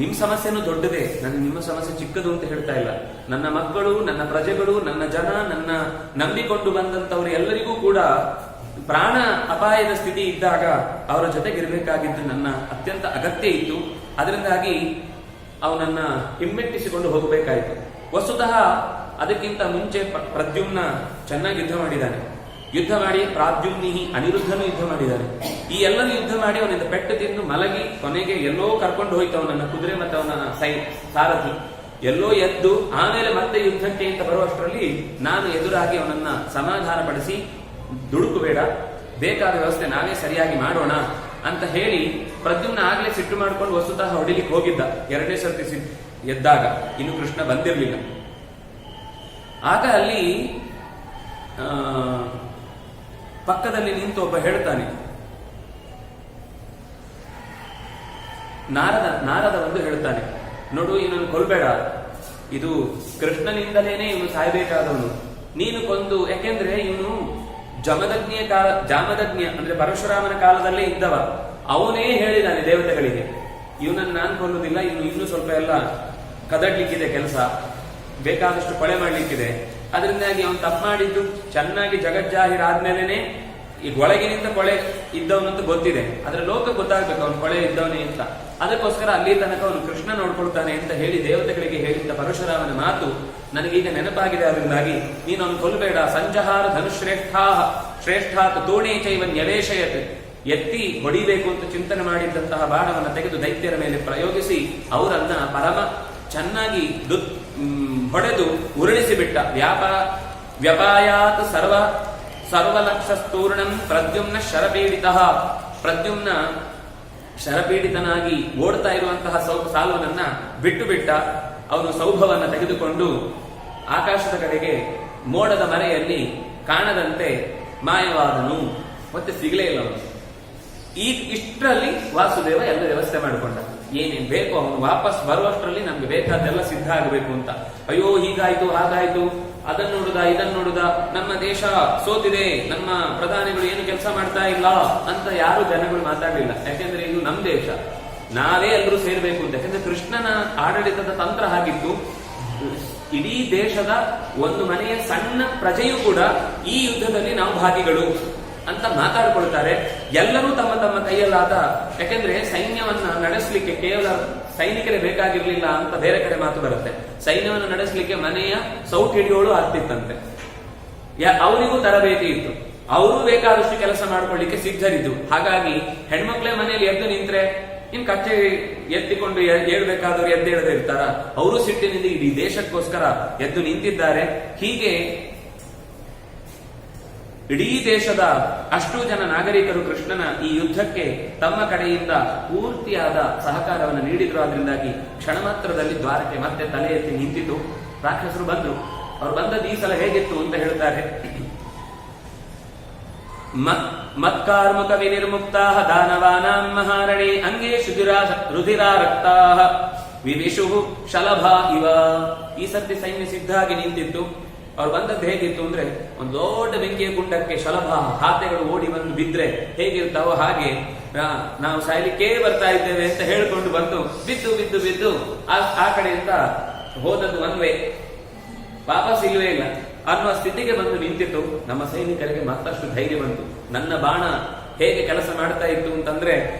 ನಿಮ್ ಸಮಸ್ಯೆನೂ ದೊಡ್ಡದೇ, ನಿಮ್ಮ ಸಮಸ್ಯೆ ಚಿಕ್ಕದು ಅಂತ ಹೇಳ್ತಾ ಇಲ್ಲ. ನನ್ನ ಮಕ್ಕಳು, ನನ್ನ ಪ್ರಜೆಗಳು, ನನ್ನ ಜನ, ನನ್ನ ನಂಬಿಕೊಂಡು ಬಂದಂತವರು ಎಲ್ಲರಿಗೂ ಕೂಡ ಪ್ರಾಣ ಅಪಾಯದ ಸ್ಥಿತಿ ಇದ್ದಾಗ ಅವರ ಜೊತೆಗಿರಬೇಕಾಗಿದ್ದು ನನ್ನ ಅತ್ಯಂತ ಅಗತ್ಯ ಇತ್ತು. ಅದರಿಂದಾಗಿ ಅವನನ್ನ ಹಿಮ್ಮೆಟ್ಟಿಸಿಕೊಂಡು ಹೋಗಬೇಕಾಯಿತು. ವಸ್ತುತಃ ಅದಕ್ಕಿಂತ ಮುಂಚೆ ಪ್ರದ್ಯುಮ್ನ ಚೆನ್ನಾಗಿ ಯುದ್ಧ ಮಾಡಿದ್ದಾನೆ. ಯುದ್ಧ ಮಾಡಿ ಪ್ರಾದ್ಯುಮ್ನಿಹಿ ಅನಿರುದ್ಧನು ಯುದ್ಧ ಮಾಡಿದ್ದಾನೆ. ಈ ಎಲ್ಲರೂ ಯುದ್ಧ ಮಾಡಿ ಅವನಿಂದ ಪೆಟ್ಟು ತಿಂದು ಮಲಗಿ ಕೊನೆಗೆ ಎಲ್ಲೋ ಕರ್ಕೊಂಡು ಹೋಯ್ತು ಅವನನ್ನ ಕುದುರೆ ಮತ್ತು ಅವನ ಸಾರಥಿ ಎಲ್ಲೋ ಎದ್ದು ಆಮೇಲೆ ಮತ್ತೆ ಯುದ್ಧಕ್ಕೆ ಅಂತ ಬರುವಷ್ಟರಲ್ಲಿ ನಾನು ಎದುರಾಗಿ ಅವನನ್ನ ಸಮಾಧಾನ ಪಡಿಸಿ, ದುಡುಕು ಬೇಡ, ಬೇಕಾದ ವ್ಯವಸ್ಥೆ ನಾವೇ ಸರಿಯಾಗಿ ಮಾಡೋಣ ಅಂತ ಹೇಳಿ ಪ್ರದ್ಯುಮ್ನ ಆಗ್ಲೇ ಸಿಟ್ಟು ಮಾಡ್ಕೊಂಡು ವಸ್ತುತಃ ಹೊಡಿಲಿಕ್ಕೆ ಹೋಗಿದ್ದ. ಎರಡನೇ ಸರ್ತಿ ಎದ್ದಾಗ ಇನ್ನು ಕೃಷ್ಣ ಬಂದಿರಲಿಲ್ಲ. ಆಗ ಅಲ್ಲಿ ಪಕ್ಕದಲ್ಲಿ ನಿಂತು ಒಬ್ಬ ಹೇಳ್ತಾನೆ, ನಾರದ ಒಂದು ಹೇಳ್ತಾನೆ, ನೋಡು ಇವನನ್ನು ಕೊಲ್ಬೇಡ, ಇದು ಕೃಷ್ಣನಿಂದಲೇನೆ ಇವನು ಸಾಯ್ಬೇಕಾದವನು, ನೀನು ಕೊಂದು, ಯಾಕೆಂದ್ರೆ ಇವನು ಜಾಮದಗ್ನಿಯ ಅಂದ್ರೆ ಪರಶುರಾಮನ ಕಾಲದಲ್ಲೇ ಇದ್ದವ. ಅವನೇ ಹೇಳಿದಾನೆ ದೇವತೆಗಳಿಗೆ, ಇವನನ್ನು ನಾನು ಕೊಲ್ಲುವುದಿಲ್ಲ, ಇವನು ಇನ್ನೂ ಸ್ವಲ್ಪ ಎಲ್ಲ ಕದಡ್ಲಿಕ್ಕಿದೆ, ಕೆಲಸ ಬೇಕಾದಷ್ಟು ಕೊಳೆ ಮಾಡ್ಲಿಕ್ಕಿದೆ. ಅದರಿಂದಾಗಿ ಅವನು ತಪ್ಪು ಮಾಡಿದ್ದು ಚೆನ್ನಾಗಿ ಜಗಜ್ಜಾಹಿರಾದ್ಮೇಲೆನೆ ಈಗ ಒಳಗಿನಿಂದ ಕೊಳೆ ಇದ್ದವನಂತ ಗೊತ್ತಿದೆ, ಆದ್ರೆ ಲೋಕ ಗೊತ್ತಾಗ್ಬೇಕು ಅವನು ಕೊಳೆ ಇದ್ದವನೇ ಅಂತ. ಅದಕ್ಕೋಸ್ಕರ ಅಲ್ಲಿ ತನಕ ಅವನು ಕೃಷ್ಣ ನೋಡ್ಕೊಳ್ತಾನೆ ಅಂತ ಹೇಳಿ ದೇವತೆಗಳಿಗೆ ಹೇಳಿದ್ದ ಪರಶುರಾಮನ ಮಾತು ನನಗೀಗ ನೆನಪಾಗಿದೆ. ಅದರಿಂದಾಗಿ ನೀನು ಅವನು ಕೊಲ್ಲಬೇಡ. ಸಂಜಹಾರ ಧನುಶ್ರೇಷ್ಠಾತ್ ತೋಣೇ ಚೈವ ನ್ಯವೇಶಯತ್, ಎತ್ತಿ ಹೊಡಿಬೇಕು ಅಂತ ಚಿಂತನೆ ಮಾಡಿದ್ದಂತಹ ಬಾಣವನ್ನು ತೆಗೆದು ದೈತ್ಯರ ಮೇಲೆ ಪ್ರಯೋಗಿಸಿ ಅವರನ್ನ ಪರಮ ಚೆನ್ನಾಗಿ ಹೊಡೆದು ಉರುಳಿಸಿಬಿಟ್ಟ. ವ್ಯಪಾಯಾತ್ ಸರ್ವಲಕ್ಷಸ್ತೂರ್ಣಂ ಪ್ರದ್ಯುಮ್ನ ಶರಪೀಡಿತ. ಪ್ರದ್ಯುಮ್ನ ಶರಪೀಡಿತನಾಗಿ ಓಡ್ತಾ ಇರುವಂತಹ ಸಾಲ್ವನನ್ನ ಬಿಟ್ಟು ಬಿಟ್ಟ. ಅವನು ಸೌಭವನ್ನ ತೆಗೆದುಕೊಂಡು ಆಕಾಶದ ಕಡೆಗೆ ಮೋಡದ ಮರೆಯಲ್ಲಿ ಕಾಣದಂತೆ ಮಾಯವಾದನು. ಮತ್ತೆ ಸಿಗಲೇ ಇಲ್ಲ ಅವನು. ಇಷ್ಟರಲ್ಲಿ ವಾಸುದೇವ ಎಲ್ಲ ವ್ಯವಸ್ಥೆ ಮಾಡಿಕೊಂಡ. ಏನೇನ್ ಬೇಕೋ ಅವನು ವಾಪಸ್ ಬರುವಷ್ಟರಲ್ಲಿ ನಮ್ಗೆ ಬೇಕಾದೆಲ್ಲ ಸಿದ್ಧ ಆಗಬೇಕು ಅಂತ. ಅಯ್ಯೋ ಹೀಗಾಯ್ತು ಹಾಗಾಯ್ತು, ಅದನ್ನು ನೋಡುದ ಇದನ್ನು ನೋಡುದ, ನಮ್ಮ ದೇಶ ಸೋತಿದೆ, ನಮ್ಮ ಪ್ರಧಾನಿಗಳು ಏನು ಕೆಲಸ ಮಾಡ್ತಾ ಇಲ್ಲ ಅಂತ ಯಾರು ಜನಗಳು ಮಾತಾಡಲಿಲ್ಲ. ಯಾಕೆಂದ್ರೆ ಇದು ನಮ್ಮ ದೇಶ, ನಾವೇ ಎಲ್ಲರೂ ಸೇರ್ಬೇಕು ಅಂತ. ಯಾಕಂದ್ರೆ ಕೃಷ್ಣನ ಆಡಳಿತದ ತಂತ್ರ ಹಾಗಿತ್ತು. ಇಡೀ ದೇಶದ ಒಂದು ಮನೆಯ ಸಣ್ಣ ಪ್ರಜೆಯೂ ಕೂಡ ಈ ಯುದ್ಧದಲ್ಲಿ ನಾವು ಭಾಗಿಗಳು ಅಂತ ಮಾತಾಡಿಕೊಳ್ತಾರೆ. ಎಲ್ಲರೂ ತಮ್ಮ ತಮ್ಮ ಕೈಯಲ್ಲಾದ, ಯಾಕೆಂದ್ರೆ ಸೈನ್ಯವನ್ನ ನಡೆಸಲಿಕ್ಕೆ ಕೇವಲ ಸೈನಿಕರೇ ಬೇಕಾಗಿರ್ಲಿಲ್ಲ ಅಂತ ಬೇರೆ ಕಡೆ ಮಾತು ಬರುತ್ತೆ. ಸೈನ್ಯವನ್ನು ನಡೆಸಲಿಕ್ಕೆ ಮನೆಯ ಸೌಟ್ ಹಿಡಿಯೋಳು ಆಗ್ತಿತ್ತಂತೆ. ಅವರಿಗೂ ತರಬೇತಿ ಇತ್ತು, ಅವರು ಬೇಕಾದಷ್ಟು ಕೆಲಸ ಮಾಡ್ಕೊಳ್ಳಿಕ್ಕೆ ಸಿದ್ಧರಿದ್ದು. ಹಾಗಾಗಿ ಹೆಣ್ಮಕ್ಳೇ ಮನೆಯಲ್ಲಿ ಎದ್ದು ನಿಂತ್ರೆ ಇನ್ ಕಚ್ಚೆ ಎತ್ತಿಕೊಂಡು ಹೇಳ್ಬೇಕಾದವರು ಎದ್ದೇಳದೆ ಇರ್ತಾರ. ಅವರು ಸಿಟ್ಟಿನಿಂದ ಇಡೀ ದೇಶಕ್ಕೋಸ್ಕರ ಎದ್ದು ನಿಂತಿದ್ದಾರೆ. ಹೀಗೆ ಇಡೀ ದೇಶದ ಅಷ್ಟು ಜನ ನಾಗರಿಕರು ಕೃಷ್ಣನ ಈ ಯುದ್ಧಕ್ಕೆ ತಮ್ಮ ಕಡೆಯಿಂದ ಪೂರ್ತಿಯಾದ ಸಹಕಾರವನ್ನು ನೀಡಿದ್ರು. ಅದರಿಂದಾಗಿ ಕ್ಷಣ ಮಾತ್ರದಲ್ಲಿ ದ್ವಾರಕ್ಕೆ ಮತ್ತೆ ತಲೆ ಎತ್ತಿ ನಿಂತಿತು. ರಾಕ್ಷಸರು ಬಂದ್ರು. ಅವ್ರು ಬಂದದ್ದು ಈ ಸಲ ಹೇಗಿತ್ತು ಅಂತ ಹೇಳ್ತಾರೆ. ಮತ್ಕಾರ್ಮುಕ ವಿನಿರ್ಮುಕ್ತಾ ದಾನವಾನಾಂ ಮಹಾರಣಿ ಅಂಗೇಶು ರುಧಿರಾರಕ್ತಾ ವಿವಿಷು ಶಲಭಾ ಇವ. ಈ ಸರ್ತಿ ಸೈನ್ಯ ಸಿದ್ಧಾಗಿ ನಿಂತಿತ್ತು. ಅವ್ರು ಬಂದದ್ದು ಹೇಗಿತ್ತು ಅಂದ್ರೆ, ಒಂದು ದೊಡ್ಡ ಬೆಂಕಿಯ ಕುಂಡಕ್ಕೆ ಶಲಭ ಹಾತೆಗಳು ಓಡಿ ಬಂದು ಬಿದ್ರೆ ಹೇಗಿರ್ತಾವೋ ಹಾಗೆ ನಾವು ಸಾಯ್ಲಿಕ್ಕೇ ಬರ್ತಾ ಇದ್ದೇವೆ ಅಂತ ಹೇಳ್ಕೊಂಡು ಬಂದು ಬಿದ್ದು ಬಿದ್ದು ಬಿದ್ದು ಆ ಕಡೆಯಿಂದ ಹೋದದ್ದು ಒನ್ವೇ, ವಾಪಸ್ ಇಲ್ವೇ ಇಲ್ಲ ಅನ್ನುವ ಸ್ಥಿತಿಗೆ ಬಂದು ನಿಂತಿತ್ತು. ನಮ್ಮ ಸೈನಿಕರಿಗೆ ಮತ್ತಷ್ಟು ಧೈರ್ಯ ಬಂತು. ನನ್ನ ಬಾಣ ಹೇಗೆ ಕೆಲಸ ಮಾಡ್ತಾ ಇತ್ತು ಅಂತಂದ್ರೆ,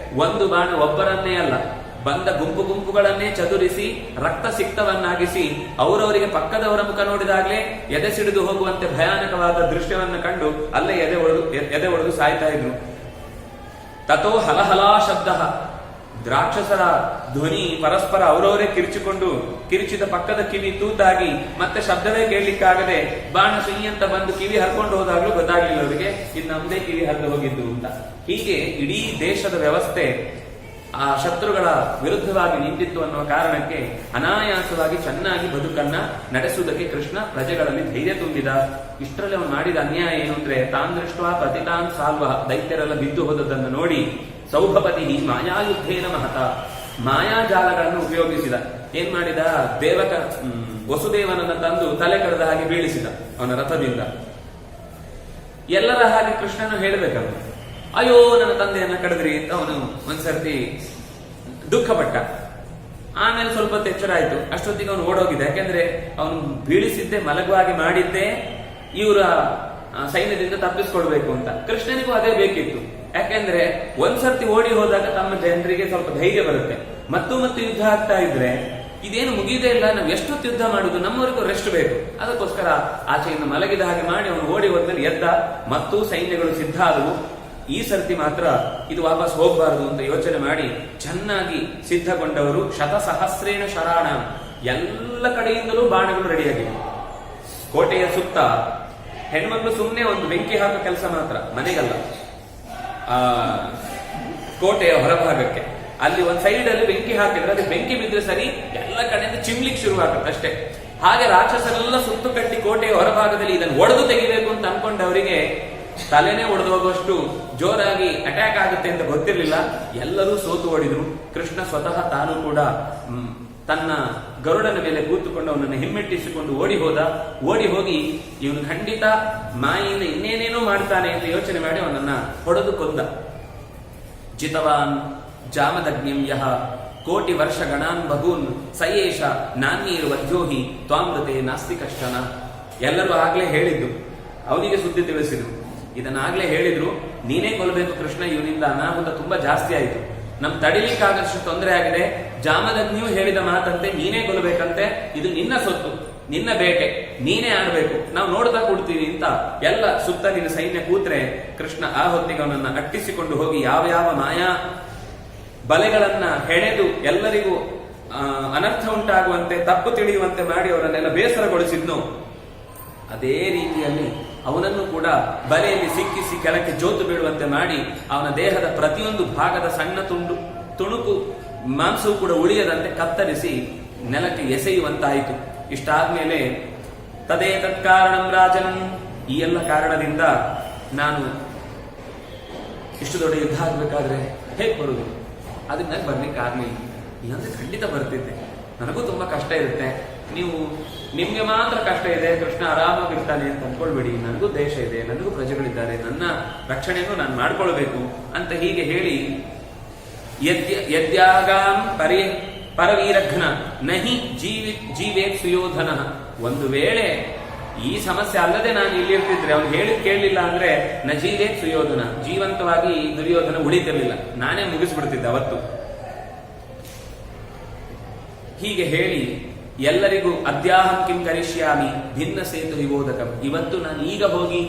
ಒಂದು ಬಾಣ ಒಬ್ಬರನ್ನೇ ಅಲ್ಲ, ಬಂದ ಗುಂಪು ಗುಂಪುಗಳನ್ನೇ ಚದುರಿಸಿ ರಕ್ತ ಸಿಕ್ತವನ್ನಾಗಿಸಿ ಅವರವರಿಗೆ ಪಕ್ಕದವರ ಮುಖ ನೋಡಿದಾಗಲೇ ಎದೆ ಸಿಡಿದು ಹೋಗುವಂತೆ ಭಯಾನಕವಾದ ದೃಶ್ಯವನ್ನು ಕಂಡು ಅಲ್ಲೇ ಎದೆ ಒಡೆದು ಸಾಯ್ತಾ ಇದ್ರು. ತಥೋ ಹಲಹಲಾ ಶಬ್ದ. ರಾಕ್ಷಸರ ಧ್ವನಿ ಪರಸ್ಪರ ಅವರವರೇ ಕಿರಿಚಿದ ಪಕ್ಕದ ಕಿವಿ ತೂತಾಗಿ ಮತ್ತೆ ಶಬ್ದವೇ ಕೇಳಲಿಕ್ಕಾಗದೆ ಬಾಣ ಸುಯಿ ಅಂತ ಬಂದು ಕಿವಿ ಹರ್ಕೊಂಡು ಹೋದಾಗ್ಲೂ ಗೊತ್ತಾಗ್ಲಿಲ್ಲ ಅವರಿಗೆ ಇದು ನಮ್ದೇ ಕಿವಿ ಹರಿದು ಹೋಗಿದ್ದು ಅಂತ. ಹೀಗೆ ಇಡೀ ದೇಶದ ವ್ಯವಸ್ಥೆ ಆ ಶತ್ರುಗಳ ವಿರುದ್ಧವಾಗಿ ನಿಂತಿತ್ತು ಅನ್ನುವ ಕಾರಣಕ್ಕೆ ಅನಾಯಾಸವಾಗಿ ಚೆನ್ನಾಗಿ ಬದುಕನ್ನ ನಡೆಸುವುದಕ್ಕೆ ಕೃಷ್ಣ ಪ್ರಜೆಗಳಲ್ಲಿ ಧೈರ್ಯ ತುಂಬಿದ. ಇಷ್ಟರಲ್ಲಿ ಅವನು ಮಾಡಿದ ಅನ್ಯಾಯ ಏನು ಅಂದ್ರೆ, ತಾನ್ ದೃಷ್ಟ ಪ್ರತಿತಾನ್ ಸಾಲ್ವ, ದೈತ್ಯರೆಲ್ಲ ಬಿದ್ದು ಹೋದದ್ದನ್ನು ನೋಡಿ ಸೌಭಪತಿ ಮಾಯಾಯುದ್ಧೇನ ಮಹತ, ಮಾಯಾಜಾಲಗಳನ್ನು ಉಪಯೋಗಿಸಿದ. ಏನ್ ಮಾಡಿದ, ವಸುದೇವನನ್ನ ತಂದು ತಲೆ ಕರೆದ ಹಾಗೆ ಬೀಳಿಸಿದ ಅವನ ರಥದಿಂದ. ಎಲ್ಲರ ಹಾಗೆ ಕೃಷ್ಣನು ಹೇಳಬೇಕವನು, ಅಯ್ಯೋ ನನ್ನ ತಂದೆಯನ್ನ ಕಡಿದ್ರಿ ಅಂತ ಅವನು ಒಂದ್ಸರ್ತಿ ದುಃಖಪಟ್ಟ. ಆಮೇಲೆ ಸ್ವಲ್ಪ ಎಚ್ಚರ ಆಯ್ತು. ಅಷ್ಟೊತ್ತಿಗೆ ಅವನು ಓಡೋಗಿದೆ. ಯಾಕೆಂದ್ರೆ ಅವನು ಬೀಳಿಸಿದ್ದೆ ಮಲಗುವಾಗಿ ಮಾಡಿದ್ದೇ ಇವರ ಸೈನ್ಯದಿಂದ ತಪ್ಪಿಸ್ಕೊಡ್ಬೇಕು ಅಂತ. ಕೃಷ್ಣನಿಗೂ ಅದೇ ಬೇಕಿತ್ತು. ಯಾಕೆಂದ್ರೆ ಒಂದ್ಸರ್ತಿ ಓಡಿ ಹೋದಾಗ ತಮ್ಮ ಜನರಿಗೆ ಸ್ವಲ್ಪ ಧೈರ್ಯ ಬರುತ್ತೆ. ಮತ್ತು ಯುದ್ಧ ಆಗ್ತಾ ಇದ್ರೆ ಇದೇನು ಮುಗಿದೇ ಇಲ್ಲ, ನಾವು ಎಷ್ಟೊತ್ತು ಯುದ್ಧ ಮಾಡುದು, ನಮ್ಮವರೆಗೂ ರೆಸ್ಟ್ ಬೇಕು. ಅದಕ್ಕೋಸ್ಕರ ಆಚೆಯಿಂದ ಮಲಗಿದ ಹಾಗೆ ಮಾಡಿ ಅವನು ಓಡಿ ಹೋದ್ಮೇಲೆ ಎದ್ದ. ಮತ್ತು ಸೈನ್ಯಗಳು ಸಿದ್ಧ ಆದವು. ಈ ಸರ್ತಿ ಮಾತ್ರ ಇದು ವಾಪಸ್ ಹೋಗಬಾರದು ಅಂತ ಯೋಚನೆ ಮಾಡಿ ಚೆನ್ನಾಗಿ ಸಿದ್ಧಗೊಂಡವರು ಶತಸಹಸ್ರೇಣ ಶರಾಣ, ಎಲ್ಲ ಕಡೆಯಿಂದಲೂ ಬಾಣಗಳು ರೆಡಿಯಾಗಿವೆ. ಕೋಟೆಯ ಸುತ್ತ ಹೆಣ್ಮಕ್ಳು ಸುಮ್ಮನೆ ಒಂದು ಬೆಂಕಿ ಹಾಕೋ ಕೆಲಸ ಮಾತ್ರ, ಮನೆಗಲ್ಲ, ಕೋಟೆಯ ಹೊರಭಾಗಕ್ಕೆ ಅಲ್ಲಿ ಒಂದ್ ಸೈಡ್ ಅಲ್ಲಿ ಬೆಂಕಿ ಹಾಕಿದ್ರೆ ಅದು ಬೆಂಕಿ ಬಿದ್ರೆ ಸರಿ ಎಲ್ಲ ಕಡೆಯಿಂದ ಚಿಮ್ಲಿಕ್ಕೆ ಶುರುವಾಗುತ್ತೆ ಅಷ್ಟೇ. ಹಾಗೆ ರಾಕ್ಷಸರೆಲ್ಲ ಸುತ್ತು ಕಟ್ಟಿ ಕೋಟೆಯ ಹೊರಭಾಗದಲ್ಲಿ ಇದನ್ನು ಒಡೆದು ತೆಗಿಬೇಕು ಅಂತ ಅನ್ಕೊಂಡವರಿಗೆ ತಲೆನೇ ಒಡೆದು ಹೋಗುವಷ್ಟು ಜೋರಾಗಿ ಅಟ್ಯಾಕ್ ಆಗುತ್ತೆ ಅಂತ ಗೊತ್ತಿರಲಿಲ್ಲ. ಎಲ್ಲರೂ ಸೋತು ಓಡಿದ್ರು. ಕೃಷ್ಣ ಸ್ವತಃ ತಾನು ಕೂಡ ತನ್ನ ಗರುಡನ ಮೇಲೆ ಕೂತುಕೊಂಡು ಅವನನ್ನು ಹಿಮ್ಮೆಟ್ಟಿಸಿಕೊಂಡು ಓಡಿ ಹೋಗಿ ಇವನು ಖಂಡಿತ ಮಾಯಿನ ಇನ್ನೇನೇನೋ ಮಾಡ್ತಾನೆ ಅಂತ ಯೋಚನೆ ಮಾಡಿ ಅವನನ್ನ ಹೊಡೆದು ಕೊಂದ. ಜಿತವಾನ್ ಜಾಮದಗ್ನಿಂ ಯಹ ಕೋಟಿ ವರ್ಷ ಗಣಾನ್ ಬಗೂನ್ ಸಯೇಷ ನಾನ್ಯೇರು ವದ್ಯೋಹಿ ತ್ವಾಮೃತೆ ನಾಸ್ತಿ ಕಷ್ಟನ. ಎಲ್ಲರೂ ಆಗ್ಲೇ ಹೇಳಿದ್ದು, ಅವನಿಗೆ ಸುದ್ದಿ ತಿಳಿಸಿದ್ರು. ಇದನ್ನಾಗ್ಲೇ ಹೇಳಿದ್ರು, ನೀನೇ ಕೊಲ್ಲಬೇಕು ಕೃಷ್ಣ, ಇವನಿಂದ ಅನಾಹುತ ತುಂಬಾ ಜಾಸ್ತಿ ಆಯಿತು, ನಮ್ ತಡಿಲಿಕ್ಕಾಗಷ್ಟು ತೊಂದರೆ ಆಗಿದೆ. ಜಾಮದಗ್ನಿಯು ಹೇಳಿದ ಮಾತಂತೆ ನೀನೇ ಕೊಲ್ಲಬೇಕಂತೆ, ಇದು ನಿನ್ನ ಸೊತ್ತು, ನಿನ್ನ ಬೇಟೆ, ನೀನೇ ಆಡ್ಬೇಕು, ನಾವು ನೋಡ್ತಾ ಕೊಡ್ತೀವಿ ಅಂತ ಎಲ್ಲ ಸುತ್ತಲಿನ ಸೈನ್ಯ ಕೂತ್ರೆ ಕೃಷ್ಣ ಆ ಹೊತ್ತಿಗೆ ಅವನನ್ನ ಅಟ್ಟಿಸಿಕೊಂಡು ಹೋಗಿ ಯಾವ ಯಾವ ಮಾಯಾ ಬಲೆಗಳನ್ನ ಹೆಣೆದು ಎಲ್ಲರಿಗೂ ಅನರ್ಥ ಉಂಟಾಗುವಂತೆ ತಪ್ಪು ತಿಳಿಯುವಂತೆ ಮಾಡಿ ಅವರನ್ನೆಲ್ಲ ಬೇಸರಗೊಳಿಸಿದ್ನು. ಅದೇ ರೀತಿಯಲ್ಲಿ ಅವನನ್ನು ಕೂಡ ಬಲೆಯಲ್ಲಿ ಸಿಕ್ಕಿಸಿ ಕೆಳಕ್ಕೆ ಜೋತು ಬೀಳುವಂತೆ ಮಾಡಿ ಅವನ ದೇಹದ ಪ್ರತಿಯೊಂದು ಭಾಗದ ಸಣ್ಣ ತುಣುಕು ಮಾಂಸವು ಕೂಡ ಉಳಿಯದಂತೆ ಕತ್ತರಿಸಿ ನೆಲಕ್ಕೆ ಎಸೆಯುವಂತಾಯಿತು. ಇಷ್ಟಾದ್ಮೇಲೆ ತದೇ ತತ್ಕಾರಣಂ ರಾಜನ್, ಈ ಎಲ್ಲ ಕಾರಣದಿಂದ ನಾನು ಇಷ್ಟು ದೊಡ್ಡ ಯುದ್ಧ ಆಗ್ಬೇಕಾದ್ರೆ ಹೇಗೆ ಬರುವುದು, ಅದನ್ನ ಬರ್ಲಿಕ್ಕೆ ಆಗ್ಲಿಲ್ಲ. ಇಲ್ಲಾಂದ್ರೆ ಖಂಡಿತ ಬರ್ತಿದ್ದೆ, ನನಗೂ ತುಂಬಾ ಕಷ್ಟ ಇರುತ್ತೆ. ನಿಮ್ಗೆ ಮಾತ್ರ ಕಷ್ಟ ಇದೆ, ಕೃಷ್ಣ ಆರಾಮಾಗಿರ್ತಾನೆ ಅಂತ ಅನ್ಕೊಳ್ಬೇಡಿ, ನನಗೂ ದೇಶ ಇದೆ, ನನಗೂ ಪ್ರಜೆಗಳಿದ್ದಾರೆ, ನನ್ನ ರಕ್ಷಣೆಯನ್ನು ನಾನು ಮಾಡ್ಕೊಳ್ಬೇಕು ಅಂತ ಹೀಗೆ ಹೇಳಿ ಯದ್ಯಾಗಾಂ ಪರವೀರಘ್ನ ನಹಿ ಜೀವೇತ್ ಸುಯೋಧನ. ಒಂದು ವೇಳೆ ಈ ಸಮಸ್ಯೆ ಅಲ್ಲದೆ ನಾನು ಇಲ್ಲಿರ್ತಿದ್ರೆ ಅವ್ನು ಹೇಳಿದ್ ಕೇಳಲಿಲ್ಲ ಅಂದ್ರೆ ನ ಜೀವೇತ್ ಸುಯೋಧನ, ಜೀವಂತವಾಗಿ ದುರ್ಯೋಧನ ಉಳಿತಿರ್ಲಿಲ್ಲ, ನಾನೇ ಮುಗಿಸ್ಬಿಡ್ತಿದ್ದೆ ಅವತ್ತು. ಹೀಗೆ ಹೇಳಿ ಎಲ್ಲರಿಗೂ ಅದ್ಯಾಹಂ ಕಿಂ ಕರಿಷ್ಯಾಮಿ ಭಿನ್ನ ಸೇತು ವಿಬೋಧಕಂ, ಇವತ್ತು ನಾನು ಈಗ ಹೋಗಿ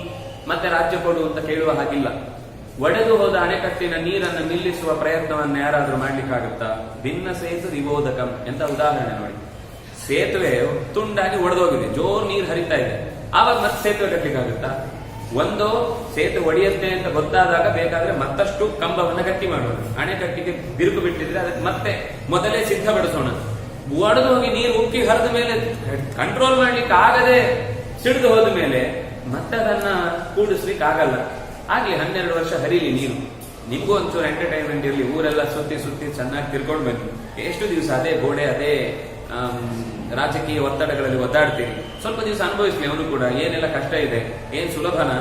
ಮತ್ತೆ ರಾಜ್ಯ ಕೊಡು ಅಂತ ಕೇಳುವ ಹಾಗಿಲ್ಲ. ಒಡೆದು ಹೋದ ಅಣೆಕಟ್ಟಿನ ನೀರನ್ನು ನಿಲ್ಲಿಸುವ ಪ್ರಯತ್ನವನ್ನು ಯಾರಾದ್ರೂ ಮಾಡ್ಲಿಕ್ಕಾಗುತ್ತಾ? ಭಿನ್ನ ಸೇತು ವಿಬೋಧಕಂ ಎಂತ ಉದಾಹರಣೆ ನೋಡಿ. ಸೇತುವೆ ತುಂಡಾಗಿ ಒಡೆದೋಗಿದೆ, ಜೋರ್ ನೀರು ಹರಿತಾ ಇದೆ, ಆವಾಗ ಮತ್ತೆ ಸೇತುವೆ ಕಟ್ಟಲಿಕ್ಕಾಗುತ್ತಾ? ಒಂದು ಸೇತುವೆ ಒಡೆಯುತ್ತೆ ಅಂತ ಗೊತ್ತಾದಾಗ ಬೇಕಾದ್ರೆ ಮತ್ತಷ್ಟು ಕಂಬವನ್ನ ಗಟ್ಟಿ ಮಾಡೋದು, ಅಣೆಕಟ್ಟಿಗೆ ಬಿರುಕು ಬಿಟ್ಟಿದ್ರೆ ಅದಕ್ಕೆ ಮತ್ತೆ ಮೊದಲೇ ಸಿದ್ಧಪಡಿಸೋಣ. ಒಡೆದು ಹೋಗಿ ನೀರು ಉಕ್ಕಿ ಹರಿದ ಮೇಲೆ ಕಂಟ್ರೋಲ್ ಮಾಡ್ಲಿಕ್ಕೆ ಆಗದೆ ಸಿಡಿದು ಹೋದ ಮೇಲೆ ಮತ್ತೆ ಅದನ್ನ ಕೂಡಿಸ್ಲಿಕ್ಕೆ ಆಗಲ್ಲ. ಆಗ್ಲಿ 12 ವರ್ಷ ಹರಿಲಿ ನೀರು, ನಿಮ್ಗೂ ಒಂಚೂರು ಎಂಟರ್ಟೈನ್ಮೆಂಟ್ ಇರಲಿ, ಊರೆಲ್ಲ ಸುತ್ತಿ ಚೆನ್ನಾಗಿ ತಿರ್ಕೊಂಡು ಬನ್ನಿ. ಎಷ್ಟು ದಿವಸ ಅದೇ ಗೋಡೆ, ಅದೇ ರಾಜಕೀಯ ಒತ್ತಡಗಳಲ್ಲಿ ಒದ್ದಾಡ್ತೀರಿ? ಸ್ವಲ್ಪ ದಿವಸ ಅನುಭವಿಸ್ಲಿ ಅವನು ಕೂಡ, ಏನೆಲ್ಲ ಕಷ್ಟ ಇದೆ, ಏನ್ ಸುಲಭನ?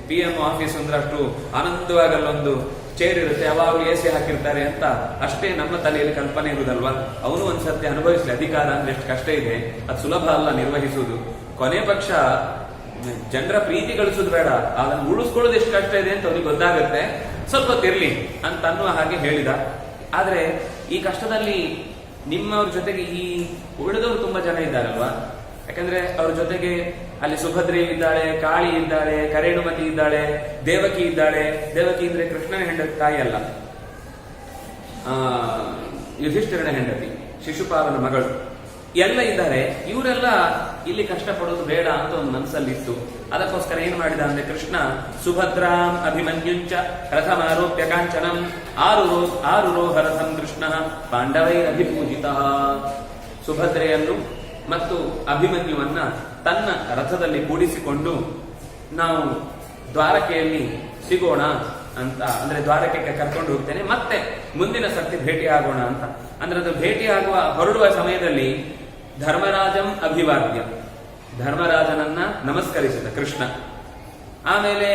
PM ಆಫೀಸ್ ಅಂದ್ರೆ ಅಷ್ಟು ಆನಂದವಾಗಲ್ಲೊಂದು ಚೇರ್ ಇರುತ್ತೆ, ಯಾವಾಗಲೂ AC ಹಾಕಿರ್ತಾರೆ ಅಂತ ಅಷ್ಟೇ ನಮ್ಮ ತಲೆಯಲ್ಲಿ ಕಲ್ಪನೆ ಇರುವುದಲ್ವಾ? ಅವನು ಒಂದ್ಸತಿ ಅನುಭವಿಸ್ಲಿ, ಅಧಿಕಾರ ಅಂದ್ರೆ ಎಷ್ಟು ಕಷ್ಟ ಇದೆ, ಅದು ಸುಲಭ ಅಲ್ಲ ನಿರ್ವಹಿಸುವುದು. ಕೊನೆ ಪಕ್ಷ ಜನರ ಪ್ರೀತಿ ಗಳಿಸೋದು ಬೇಡ, ಅದನ್ನು ಉಳಿಸ್ಕೊಳ್ಳೋದು ಎಷ್ಟು ಕಷ್ಟ ಇದೆ ಅಂತ ಅವ್ರಿಗೆ ಗೊತ್ತಾಗುತ್ತೆ, ಸ್ವಲ್ಪ ಹೊತ್ತಿರ್ಲಿ ಅಂತ ಅನ್ನುವ ಹಾಗೆ ಹೇಳಿದ. ಆದ್ರೆ ಈ ಕಷ್ಟದಲ್ಲಿ ನಿಮ್ಮವ್ರ ಜೊತೆಗೆ ಈ ಉಳಿದವರು ತುಂಬಾ ಜನ ಇದ್ದಾರಲ್ವಾ? ಯಾಕಂದ್ರೆ ಅವ್ರ ಜೊತೆಗೆ ಅಲ್ಲಿ ಸುಭದ್ರೆ ಇದ್ದಾಳೆ, ಕಾಳಿ ಇದ್ದಾಳೆ, ಕರೇಣುಮತಿ ಇದ್ದಾಳೆ, ದೇವಕಿ ಇದ್ದಾಳೆ. ದೇವಕಿ ಅಂದ್ರೆ ಕೃಷ್ಣನ ಹೆಂಡತಿ, ತಾಯಿ ಅಲ್ಲ, ಯುಧಿಷ್ಠಿರನ ಹೆಂಡತಿ, ಶಿಶುಪಾಲನ ಮಗಳು ಎಲ್ಲ ಇದ್ದಾರೆ. ಇವರೆಲ್ಲ ಇಲ್ಲಿ ಕಷ್ಟಪಡೋದು ಬೇಡ ಅಂತ ಒಂದು ಮನಸ್ಸಲ್ಲಿತ್ತು. ಅದಕ್ಕೋಸ್ಕರ ಏನ್ ಮಾಡಿದ ಅಂದ್ರೆ ಕೃಷ್ಣ ಸುಭದ್ರಾಂ ಅಭಿಮನ್ಯುಂಚ ರಥಮಾರೋಪ್ಯ ಕಾಂಚನಂ ಆರುರೋಹ ರಥಂ ಕೃಷ್ಣ ಪಾಂಡವೈರಭಿಪೂಜಿತ. ಸುಭದ್ರೆಯನ್ನು ಮತ್ತು ಅಭಿಮನ್ಯುವನ್ನ ತನ್ನ ರಥದಲ್ಲಿ ಕೂಡಿಸಿಕೊಂಡು ನಾವು ದ್ವಾರಕೆಯಲ್ಲಿ ಸಿಗೋಣ ಅಂತ, ಅಂದ್ರೆ ದ್ವಾರಕೆಗೆ ಕರ್ಕೊಂಡು ಹೋಗ್ತೇನೆ, ಮತ್ತೆ ಮುಂದಿನ ಸರ್ತಿ ಭೇಟಿ ಆಗೋಣ ಅಂತ. ಅಂದ್ರೆ ಅದು ಭೇಟಿ ಆಗುವ ಹೊರಡುವ ಸಮಯದಲ್ಲಿ ಧರ್ಮರಾಜಂ ಅಭಿವಾದ್ಯ, ಧರ್ಮರಾಜನನ್ನ ನಮಸ್ಕರಿಸಿದ ಕೃಷ್ಣ. ಆಮೇಲೆ